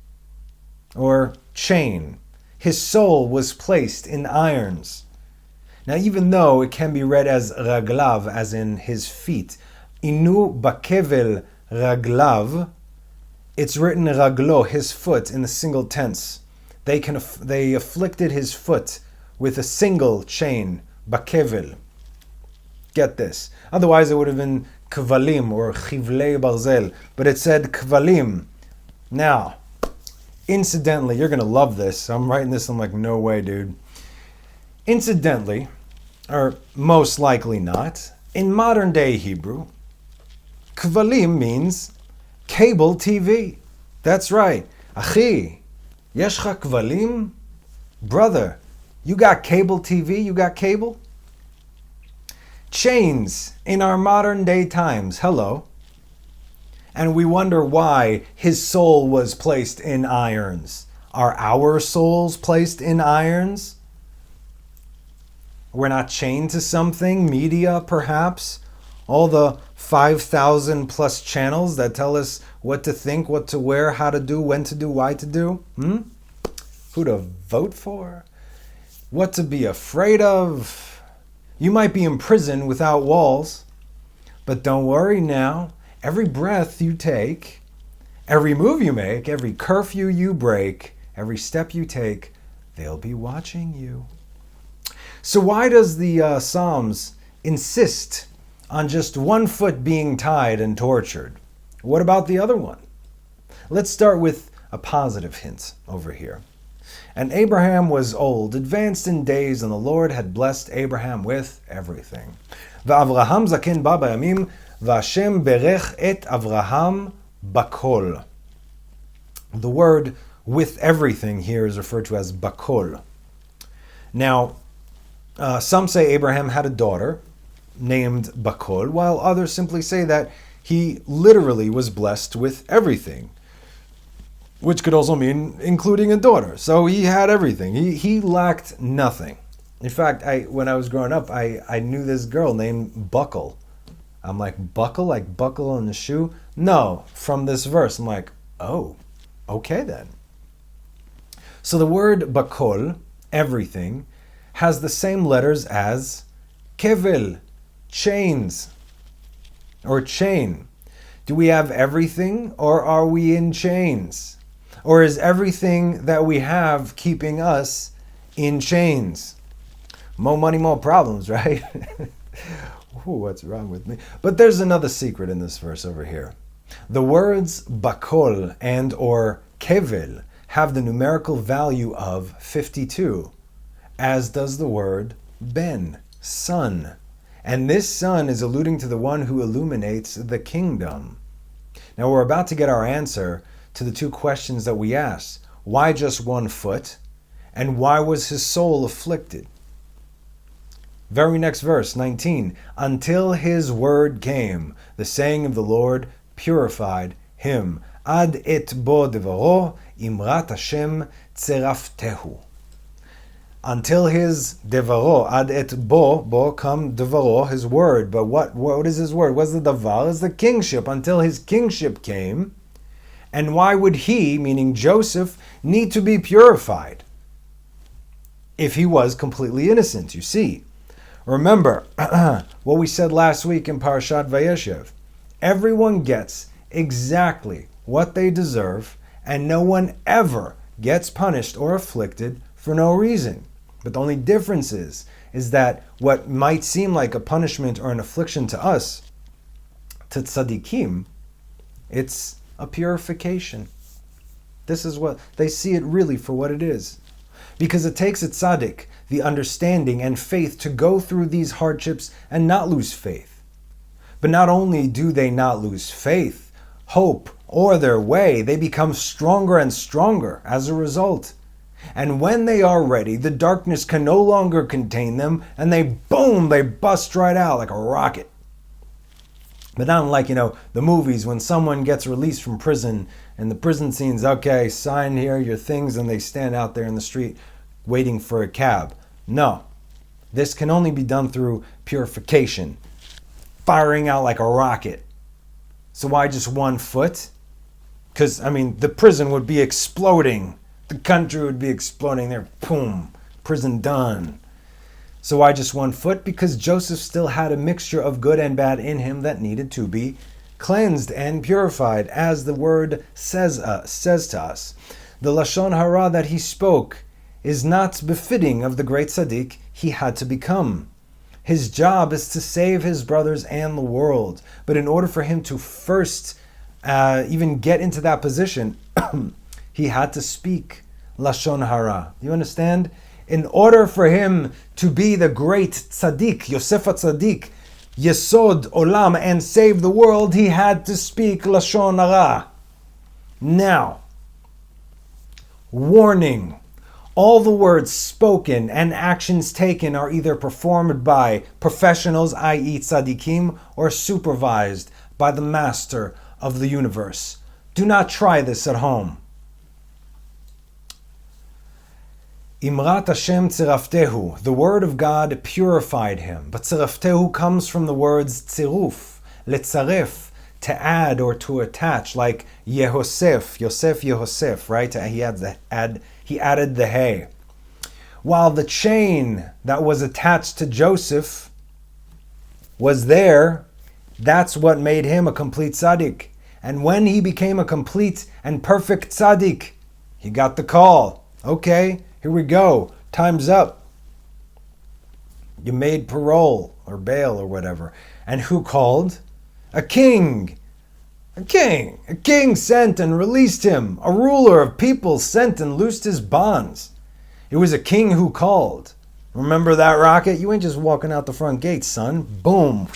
or chain. His soul was placed in irons. Now, even though it can be read as raglav, as in his feet, inu bakevel raglav, it's written raglo, his foot, in the single tense. They afflicted his foot with a single chain, bakevel. Get this. Otherwise, it would have been kvalim or chivlei barzel, but it said kvalim. Now, incidentally, you're going to love this. I'm writing this, I'm like, no way, dude. Incidentally, or most likely not, in modern day Hebrew, kvalim means cable TV. That's right. Achi, yeshcha kvalim? Brother, you got cable TV? You got cable? Chains in our modern day times. Hello. And we wonder why his soul was placed in irons. Are our souls placed in irons? We're not chained to something, media perhaps. All the 5,000 plus channels that tell us what to think, what to wear, how to do, when to do, why to do. Who to vote for? What to be afraid of? You might be in prison without walls, but don't worry now. Every breath you take, every move you make, every curfew you break, every step you take, they'll be watching you. So why does the Psalms insist on just one foot being tied and tortured? What about the other one? Let's start with a positive hint over here. And Abraham was old, advanced in days, and the Lord had blessed Abraham with everything. V'Avraham zaken ba bayamim, v'Hashem berech et Avraham bakol. The word with everything here is referred to as bakol. Now, some say Abraham had a daughter named Bakol, while others simply say that he literally was blessed with everything, which could also mean including a daughter. So he had everything. He lacked nothing. In fact, when I was growing up, I knew this girl named Buckle. I'm like, buckle? Like buckle on the shoe? No, from this verse. I'm like, oh, okay then. So the word Bakol, everything, has the same letters as kevel, chains, or chain. Do we have everything, or are we in chains? Or is everything that we have keeping us in chains? More money, more problems, right? What's wrong with me? But there's another secret in this verse over here. The words bakol and or kevel have the numerical value of 52, as does the word ben, son. And this son is alluding to the one who illuminates the kingdom. Now we're about to get our answer to the two questions that we asked. Why just 1 foot? And why was his soul afflicted? Very next verse, 19. Until his word came, the saying of the Lord purified him. Ad et bo devaro, imrat Hashem tzeraftehu. Until his devaro, ad et bo come devaro, his word. But what is his word? What's the davar? Is the kingship. Until his kingship came. And why would he, meaning Joseph, need to be purified if he was completely innocent? You see. Remember what we said last week in Parashat Vayeshev. Everyone gets exactly what they deserve, and no one ever gets punished or afflicted for no reason. But the only difference is that what might seem like a punishment or an affliction to us, to tzaddikim, it's a purification. This is what they see it really for what it is. Because it takes a tzaddik the understanding and faith to go through these hardships and not lose faith. But not only do they not lose faith, hope, or their way, they become stronger and stronger as a result. And when they are ready, the darkness can no longer contain them, and they bust right out like a rocket. But not like, the movies when someone gets released from prison and the prison scene's, okay, sign here your things, and they stand out there in the street waiting for a cab. No. This can only be done through purification, firing out like a rocket. So why just 1 foot? Because, the prison would be exploding. The country would be exploding there. Boom. Prison done. So why just 1 foot? Because Joseph still had a mixture of good and bad in him that needed to be cleansed and purified, as the word says to us. The Lashon Hara that he spoke is not befitting of the great tzaddik he had to become. His job is to save his brothers and the world. But in order for him to first even get into that position, he had to speak Lashon Hara. You understand? In order for him to be the great tzaddik, Yosef HaTzaddik, Yesod Olam, and save the world, he had to speak Lashon Hara. Now, warning. All the words spoken and actions taken are either performed by professionals, i.e. tzaddikim, or supervised by the master of the universe. Do not try this at home. Imrat Hashem tziraftehu, the word of God purified him. But tziraftehu comes from the words tziruf, letzaref, to add or to attach, like Yehosef, Yosef Yehosef, right? He added the hay. While the chain that was attached to Joseph was there, that's what made him a complete tzaddik. And when he became a complete and perfect tzaddik, he got the call. Okay, here we go. Time's up. You made parole or bail or whatever. And who called? A king. A king sent and released him. A ruler of people sent and loosed his bonds. It was a king who called. Remember that rocket? You ain't just walking out the front gate, son. Boom.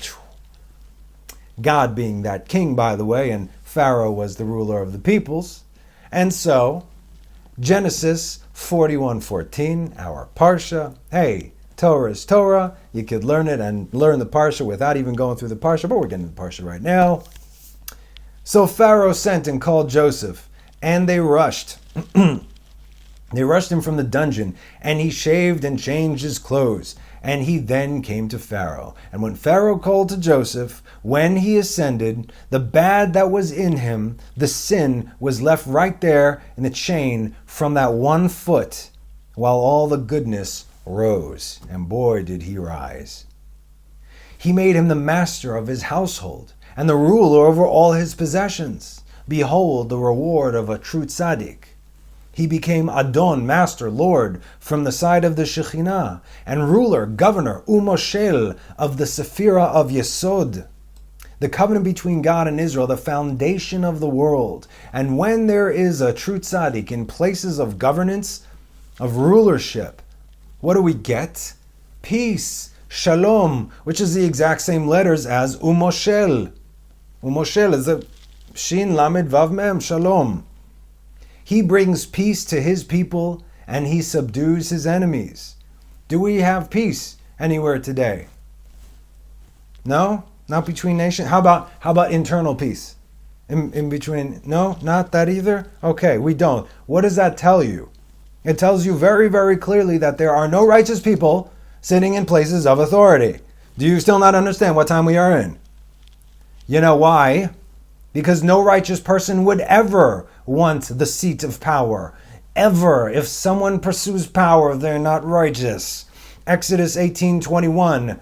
God being that king, by the way, and Pharaoh was the ruler of the peoples. And so, Genesis 41:14, our Parsha. Hey, Torah is Torah. You could learn it and learn the Parsha without even going through the Parsha, but we're getting to the Parsha right now. So Pharaoh sent and called Joseph, and they rushed. They rushed him from the dungeon, and he shaved and changed his clothes. And he then came to Pharaoh. And when Pharaoh called to Joseph, when he ascended, the bad that was in him, the sin, was left right there in the chain from that 1 foot, while all the goodness rose. And boy, did he rise. He made him the master of his household, and the ruler over all his possessions. Behold, the reward of a true tzaddik. He became Adon, master, Lord, from the side of the Shekhinah, and ruler, governor, Umoshel, of the Sephira of Yesod. The covenant between God and Israel, the foundation of the world. And when there is a true tzaddik in places of governance, of rulership, what do we get? Peace, shalom, which is the exact same letters as Umoshel. Umoshel is a Shin Lamed Vav Mem, shalom. He brings peace to his people and he subdues his enemies. Do we have peace anywhere today? No? Not between nations? How about internal peace? In between? No? Not that either? Okay, we don't. What does that tell you? It tells you very, very clearly that there are no righteous people sitting in places of authority. Do you still not understand what time we are in? You know why? Because no righteous person would ever want the seat of power. Ever. If someone pursues power, they're not righteous. Exodus 18:21.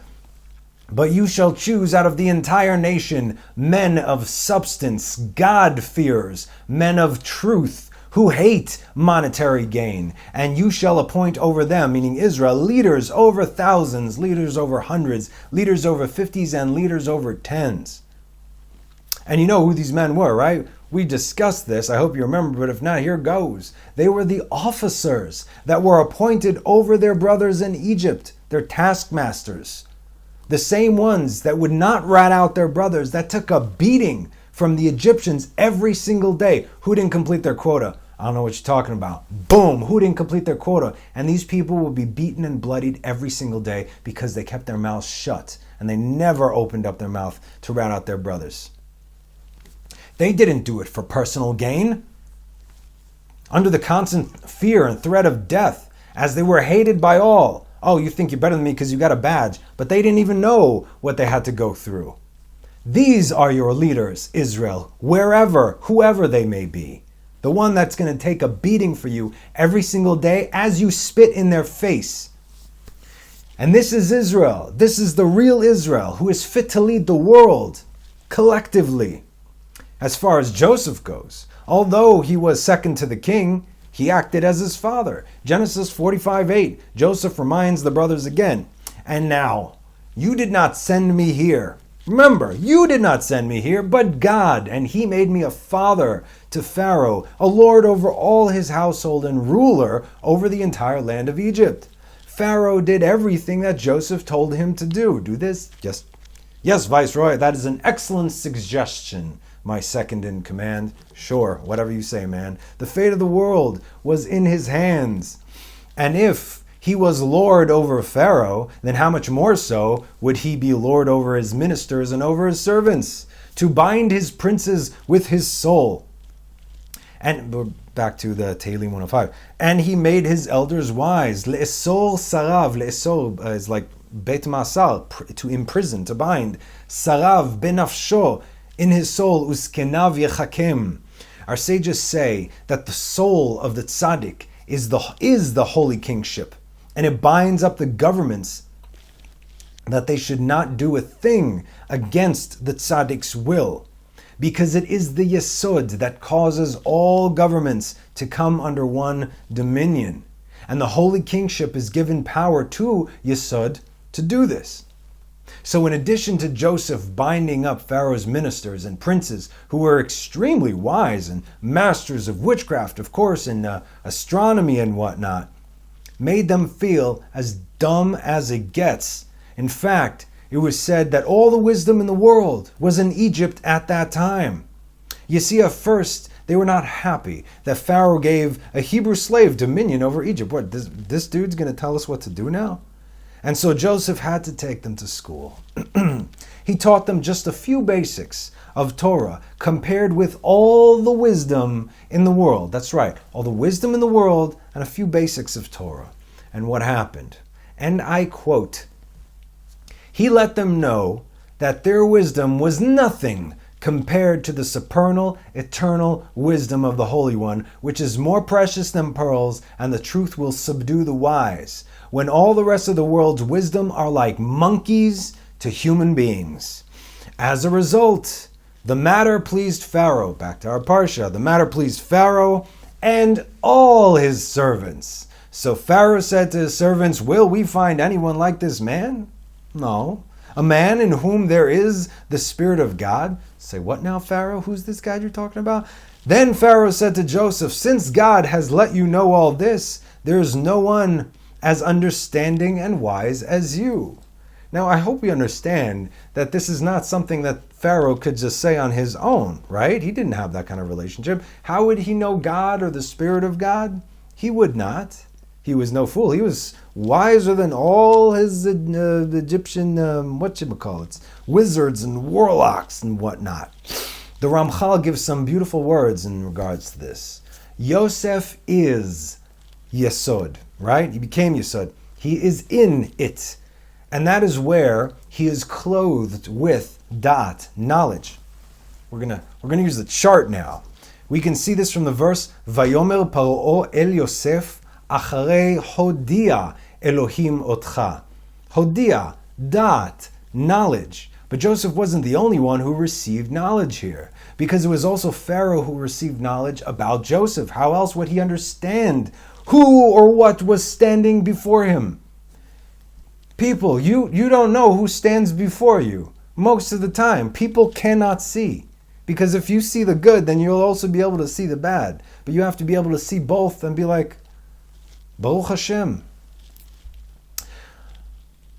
But you shall choose out of the entire nation men of substance, God-fearers, men of truth, who hate monetary gain. And you shall appoint over them, meaning Israel, leaders over thousands, leaders over hundreds, leaders over 50s, and leaders over 10s. And you know who these men were, right? We discussed this, I hope you remember, but if not, here goes. They were the officers that were appointed over their brothers in Egypt, their taskmasters. The same ones that would not rat out their brothers, that took a beating from the Egyptians every single day. Who didn't complete their quota? I don't know what you're talking about. Boom! Who didn't complete their quota? And these people would be beaten and bloodied every single day because they kept their mouths shut and they never opened up their mouth to rat out their brothers. They didn't do it for personal gain. Under the constant fear and threat of death, as they were hated by all. Oh, you think you're better than me because you got a badge. But they didn't even know what they had to go through. These are your leaders, Israel, wherever, whoever they may be. The one that's going to take a beating for you every single day as you spit in their face. And this is Israel. This is the real Israel who is fit to lead the world collectively. As far as Joseph goes, although he was second to the king, he acted as his father. Genesis 45:8. Joseph reminds the brothers again, and now, you did not send me here. Remember, you did not send me here, but God, and he made me a father to Pharaoh, a lord over all his household and ruler over the entire land of Egypt. Pharaoh did everything that Joseph told him to do. Do this? Yes, Viceroy, that is an excellent suggestion. My second in command. Sure, whatever you say, man. The fate of the world was in his hands. And if he was Lord over Pharaoh, then how much more so would he be Lord over his ministers and over his servants, to bind his princes with his soul. And back to the Tehillim 105. And he made his elders wise. Le'esol sarav. Le'esol is like bet masal, to imprison, to bind. Sarav benafsho, in his soul, uskenav yechakem. Our sages say that the soul of the tzaddik is the holy kingship, and it binds up the governments that they should not do a thing against the tzaddik's will, because it is the yesod that causes all governments to come under one dominion, and the holy kingship is given power to yesod to do this. So in addition to Joseph binding up Pharaoh's ministers and princes, who were extremely wise and masters of witchcraft, of course, and astronomy and whatnot, made them feel as dumb as it gets. In fact, it was said that all the wisdom in the world was in Egypt at that time. You see, at first, they were not happy that Pharaoh gave a Hebrew slave dominion over Egypt. What, this dude's going to tell us what to do now? And so Joseph had to take them to school. He taught them just a few basics of Torah compared with all the wisdom in the world. That's right, all the wisdom in the world and a few basics of Torah. And what happened? And I quote, he let them know that their wisdom was nothing compared to the supernal, eternal wisdom of the Holy One, which is more precious than pearls, and the truth will subdue the wise, when all the rest of the world's wisdom are like monkeys to human beings. As a result, the matter pleased Pharaoh. Back to our Parsha. The matter pleased Pharaoh and all his servants. So Pharaoh said to his servants, will we find anyone like this man? No. A man in whom there is the Spirit of God? Say, what now, Pharaoh? Who's this guy you're talking about? Then Pharaoh said to Joseph, since God has let you know all this, there is no one as understanding and wise as you. Now, I hope we understand that this is not something that Pharaoh could just say on his own, right? He didn't have that kind of relationship. How would he know God or the Spirit of God? He would not. He was no fool. He was wiser than all his Egyptian, wizards and warlocks and whatnot. The Ramchal gives some beautiful words in regards to this. Yosef is Yesod, right? He became Yesod. He is in it. And that is where he is clothed with da'at, knowledge. We're gonna use the chart now. We can see this from the verse, Vayomer Paro el Yosef acharei hodia Elohim otcha. Hodia, da'at, knowledge. But Joseph wasn't the only one who received knowledge here, because it was also Pharaoh who received knowledge about Joseph. How else would he understand who or what was standing before him? People, you don't know who stands before you. Most of the time, people cannot see. Because if you see the good, then you'll also be able to see the bad. But you have to be able to see both and be like, Baruch Hashem.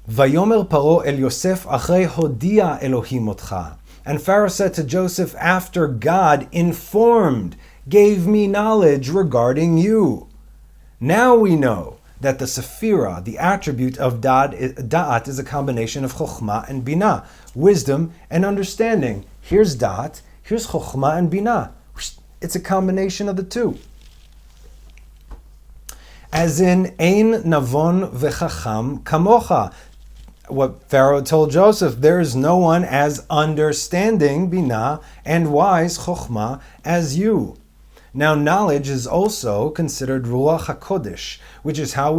Vayomer Paro el Yosef achrei hodia Elohim otcha. And Pharaoh said to Joseph, after God informed, gave me knowledge regarding you. Now we know that the Sephira, the attribute of Da'at, is a combination of Chokhmah and Binah, wisdom and understanding. Here's Da'at, here's Chokhmah and Binah. It's a combination of the two. As in, Ein Navon V'Chacham Kamocha. What Pharaoh told Joseph, there is no one as understanding, Binah, and wise, Chokhmah, as you. Now, knowledge is also considered Ruach HaKodesh, which is how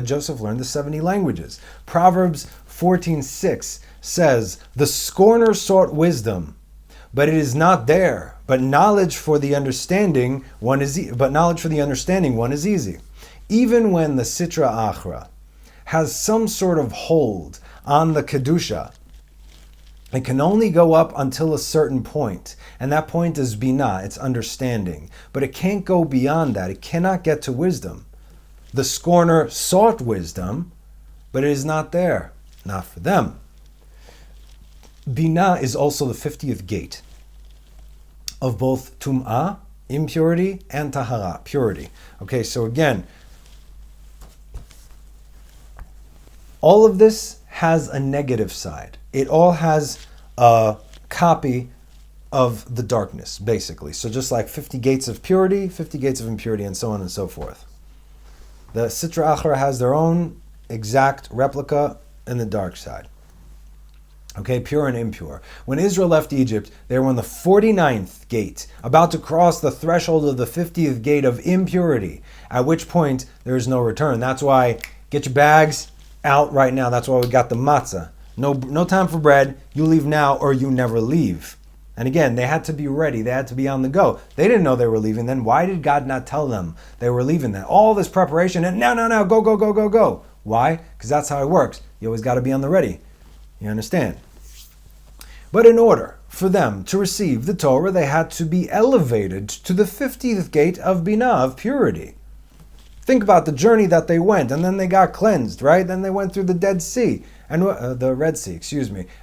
Joseph learned the 70 languages. Proverbs 14:6 says, the scorner sought wisdom, but it is not there. But knowledge for the understanding one is easy. Even when the Sitra Achra has some sort of hold on the Kedusha, it can only go up until a certain point, and that point is binah, it's understanding. But it can't go beyond that. It cannot get to wisdom. The scorner sought wisdom, but it is not there, not for them. Binah is also the 50th gate of both tum'ah, impurity, and tahara, purity. Okay, so again, all of this has a negative side. It all has a copy of the darkness, basically. So just like 50 gates of purity, 50 gates of impurity, and so on and so forth. The Sitra Achra has their own exact replica in the dark side. Okay, pure and impure. When Israel left Egypt, they were on the 49th gate, about to cross the threshold of the 50th gate of impurity, at which point there is no return. That's why, get your bags out right now. That's why we got the matzah. No time for bread. You leave now or you never leave. And again, they had to be ready. They had to be on the go. They didn't know they were leaving then. Why did God not tell them they were leaving then? All this preparation and now, go. Why? Because that's how it works. You always got to be on the ready. You understand? But in order for them to receive the Torah, they had to be elevated to the 50th gate of Binah, of purity. Think about the journey that they went, and then they got cleansed, right? Then they went through the Dead Sea, and the Red Sea,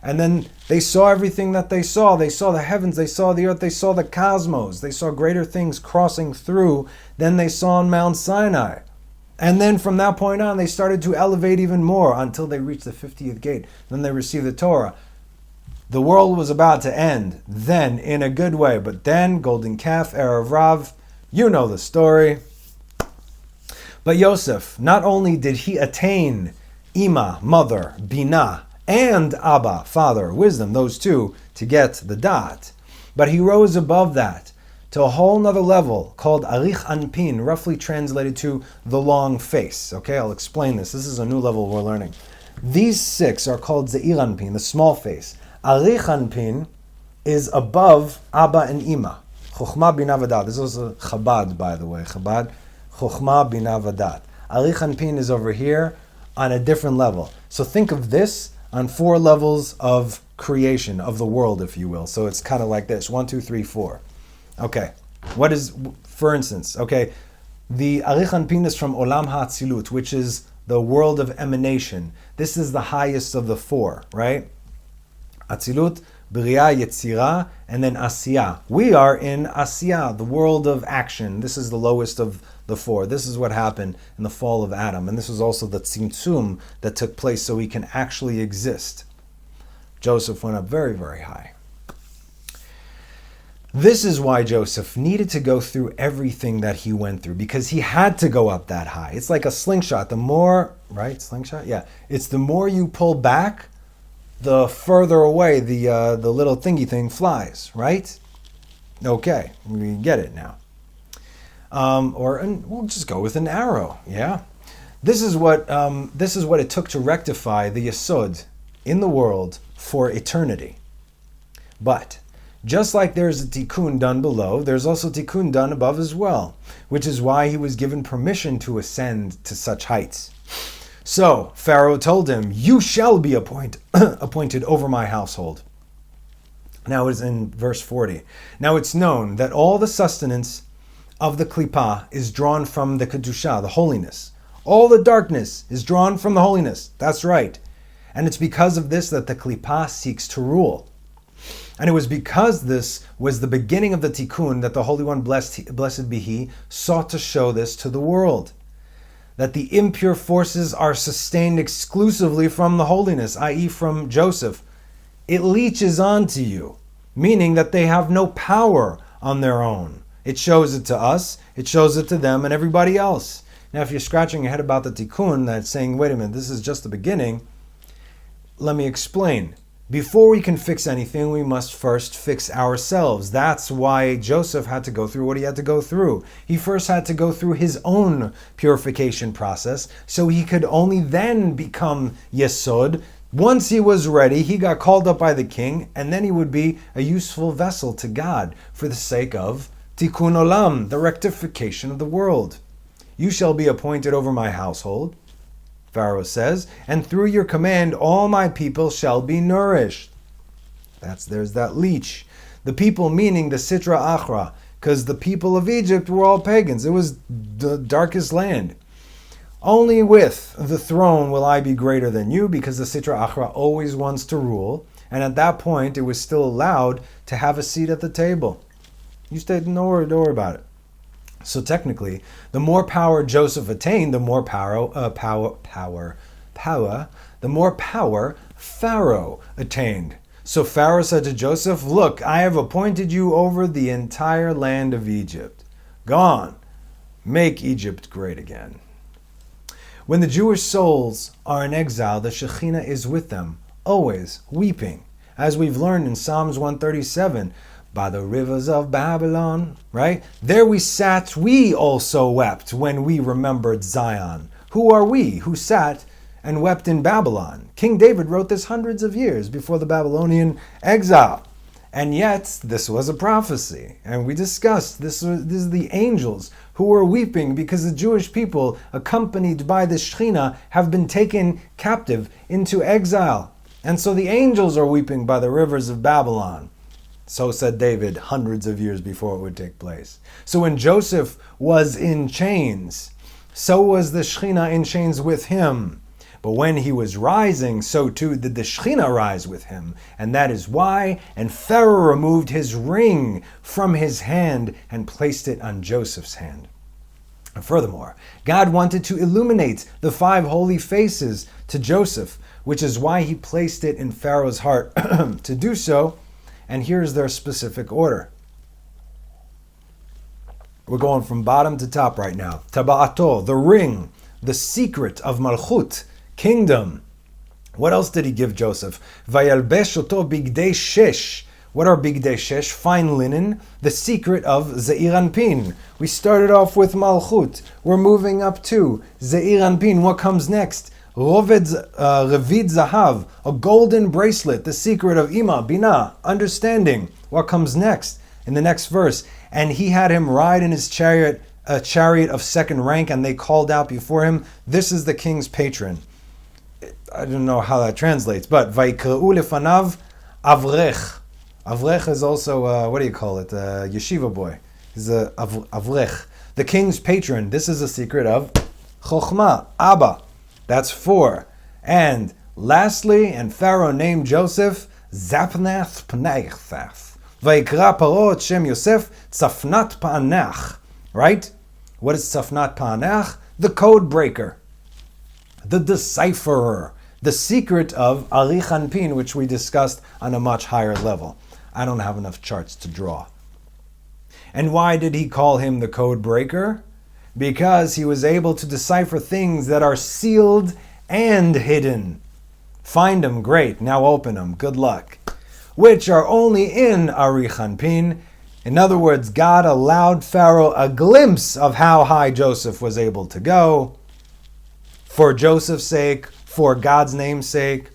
and then they saw everything that they saw. They saw the heavens, they saw the earth, they saw the cosmos, they saw greater things crossing through than they saw on Mount Sinai. And then from that point on, they started to elevate even more until they reached the 50th gate. Then they received the Torah. The world was about to end, then in a good way, but then Golden Calf, Erev Rav, you know the story. But Yosef, not only did he attain Ima, mother, Binah, and Abba, father, wisdom, those two, to get the Da'at, but he rose above that to a whole nother level called Arich Anpin, roughly translated to the long face. Okay, I'll explain this. This is a new level we're learning. These 6 are called Ze'ir Anpin, the small face. Arich Anpin is above Abba and Ima, Chokhmah bina vadat. This is also Chabad, by the way. Chabad. Chokhmah bina vadat. Arich Anpin is over here on a different level. So think of this on 4 levels of creation, of the world, if you will. So it's kind of like this. 1, 2, 3, 4. Okay. What is, for instance, okay, the Arich Anpin is from Olam HaAtzilut, which is the world of emanation. This is the highest of the 4, right? Atzilut, Bria, Yetzirah, and then Asiyah. We are in Asiyah, the world of action. This is the lowest of the 4. This is what happened in the fall of Adam. And this is also the tzimtzum that took place so he can actually exist. Joseph went up very, very high. This is why Joseph needed to go through everything that he went through, because he had to go up that high. It's like a slingshot. The more, right, slingshot? Yeah. It's the more you pull back, the further away the little thingy thing flies, right? Okay, we get it now. And we'll just go with an arrow, yeah? This is what it took to rectify the yesod in the world for eternity. But just like there's a tikkun done below, there's also tikkun done above as well, which is why he was given permission to ascend to such heights. So Pharaoh told him, "You shall be appointed over my household." Now it's in verse 40. Now it's known that all the sustenance of the klippah is drawn from the kedusha, the holiness. All the darkness is drawn from the holiness. That's right. And it's because of this that the klippah seeks to rule. And it was because this was the beginning of the tikkun that the Holy One, blessed be He, sought to show this to the world. That the impure forces are sustained exclusively from the holiness, i.e. from Joseph. It leeches onto you, meaning that they have no power on their own. It shows it to us, it shows it to them and everybody else. Now if you're scratching your head about the tikkun, that's saying, wait a minute, this is just the beginning, let me explain. Before we can fix anything, we must first fix ourselves. That's why Joseph had to go through what he had to go through. He first had to go through his own purification process, so he could only then become Yesod. Once he was ready, he got called up by the king, and then he would be a useful vessel to God for the sake of Tikkun Olam, the rectification of the world. You shall be appointed over my household, Pharaoh says, and through your command all my people shall be nourished. There's that leech. The people meaning the Sitra Achra, because the people of Egypt were all pagans. It was the darkest land. Only with the throne will I be greater than you, because the Sitra Achra always wants to rule, and at that point it was still allowed to have a seat at the table. You stay, don't worry about it. So technically, the more power Joseph attained, the more power Pharaoh attained. So Pharaoh said to Joseph, "Look, I have appointed you over the entire land of Egypt. Go on, make Egypt great again." When the Jewish souls are in exile, the Shekhinah is with them, always weeping, as we've learned in Psalms 137. By the rivers of Babylon, right? There we sat, we also wept when we remembered Zion. Who are we who sat and wept in Babylon? King David wrote this hundreds of years before the Babylonian exile. And yet, this was a prophecy. And we discussed, this is the angels who were weeping because the Jewish people, accompanied by the Shekhinah, have been taken captive into exile. And so the angels are weeping by the rivers of Babylon. So said David hundreds of years before it would take place. So when Joseph was in chains, so was the Shekhinah in chains with him. But when he was rising, so too did the Shekhinah rise with him. And that is why, and Pharaoh removed his ring from his hand and placed it on Joseph's hand. And furthermore, God wanted to illuminate the 5 holy faces to Joseph, which is why he placed it in Pharaoh's heart to do so. And here's their specific order. We're going from bottom to top right now. Taba'ato, the ring, the secret of Malchut, kingdom. What else did he give Joseph? Vayalbesh oto bigdei shesh. What are bigdei shesh? Fine linen, the secret of Zeir Anpin. We started off with Malchut. We're moving up to Zeir Anpin. What comes next? Revid Zahav, a golden bracelet, the secret of Ima, Bina, understanding. What comes next? in the next verse, and he had him ride in his chariot, a chariot of second rank, and they called out before him, "This is the king's patron." I don't know how that translates, but Vaikra'u lefanav avrech. Avrech is also, what do you call it? Yeshiva boy. He's a avrech. The king's patron. This is a secret of Chokhmah, Abba. That's 4. And lastly, and Pharaoh named Joseph Zapnath Pnechthath. Vaikra Paro et Shem Yosef Tzafnat Pa'anach. Right? What is Tzafnat Pa'anach? The code breaker. The decipherer. The secret of Arichanpin, which we discussed on a much higher level. I don't have enough charts to draw. And why did he call him the code breaker? Because he was able to decipher things that are sealed and hidden. Find them, great. Now open them, good luck. Which are only in Arichanpin. In other words, God allowed Pharaoh a glimpse of how high Joseph was able to go. For Joseph's sake, for God's name's sake.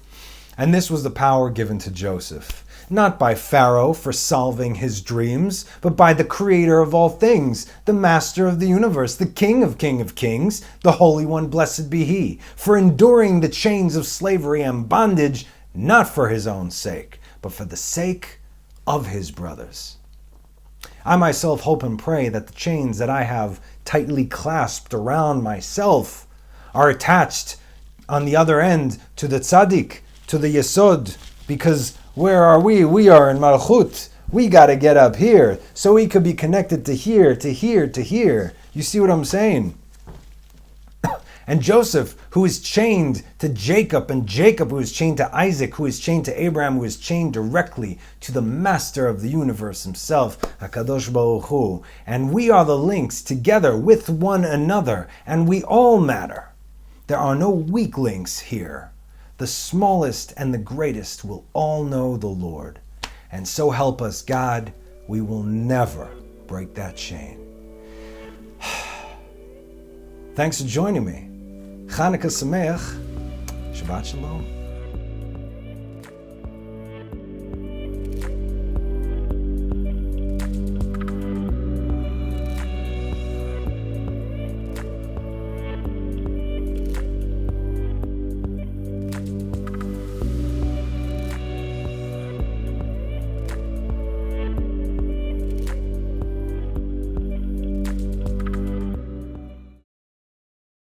And this was the power given to Joseph. Not by Pharaoh for solving his dreams, but by the creator of all things, the master of the universe, the king of kings, the Holy One, blessed be he, for enduring the chains of slavery and bondage, not for his own sake, but for the sake of his brothers. I myself hope and pray that the chains that I have tightly clasped around myself are attached on the other end to the tzaddik, to the yesod, because where are we? We are in Malchut. We got to get up here so we could be connected to here, to here, to here. You see what I'm saying? And Joseph, who is chained to Jacob, and Jacob, who is chained to Isaac, who is chained to Abraham, who is chained directly to the master of the universe himself, HaKadosh Baruch Hu. And we are the links together with one another, and we all matter. There are no weak links here. The smallest and the greatest will all know the Lord. And so help us, God, we will never break that chain. Thanks for joining me. Chanukah Sameach. Shabbat Shalom.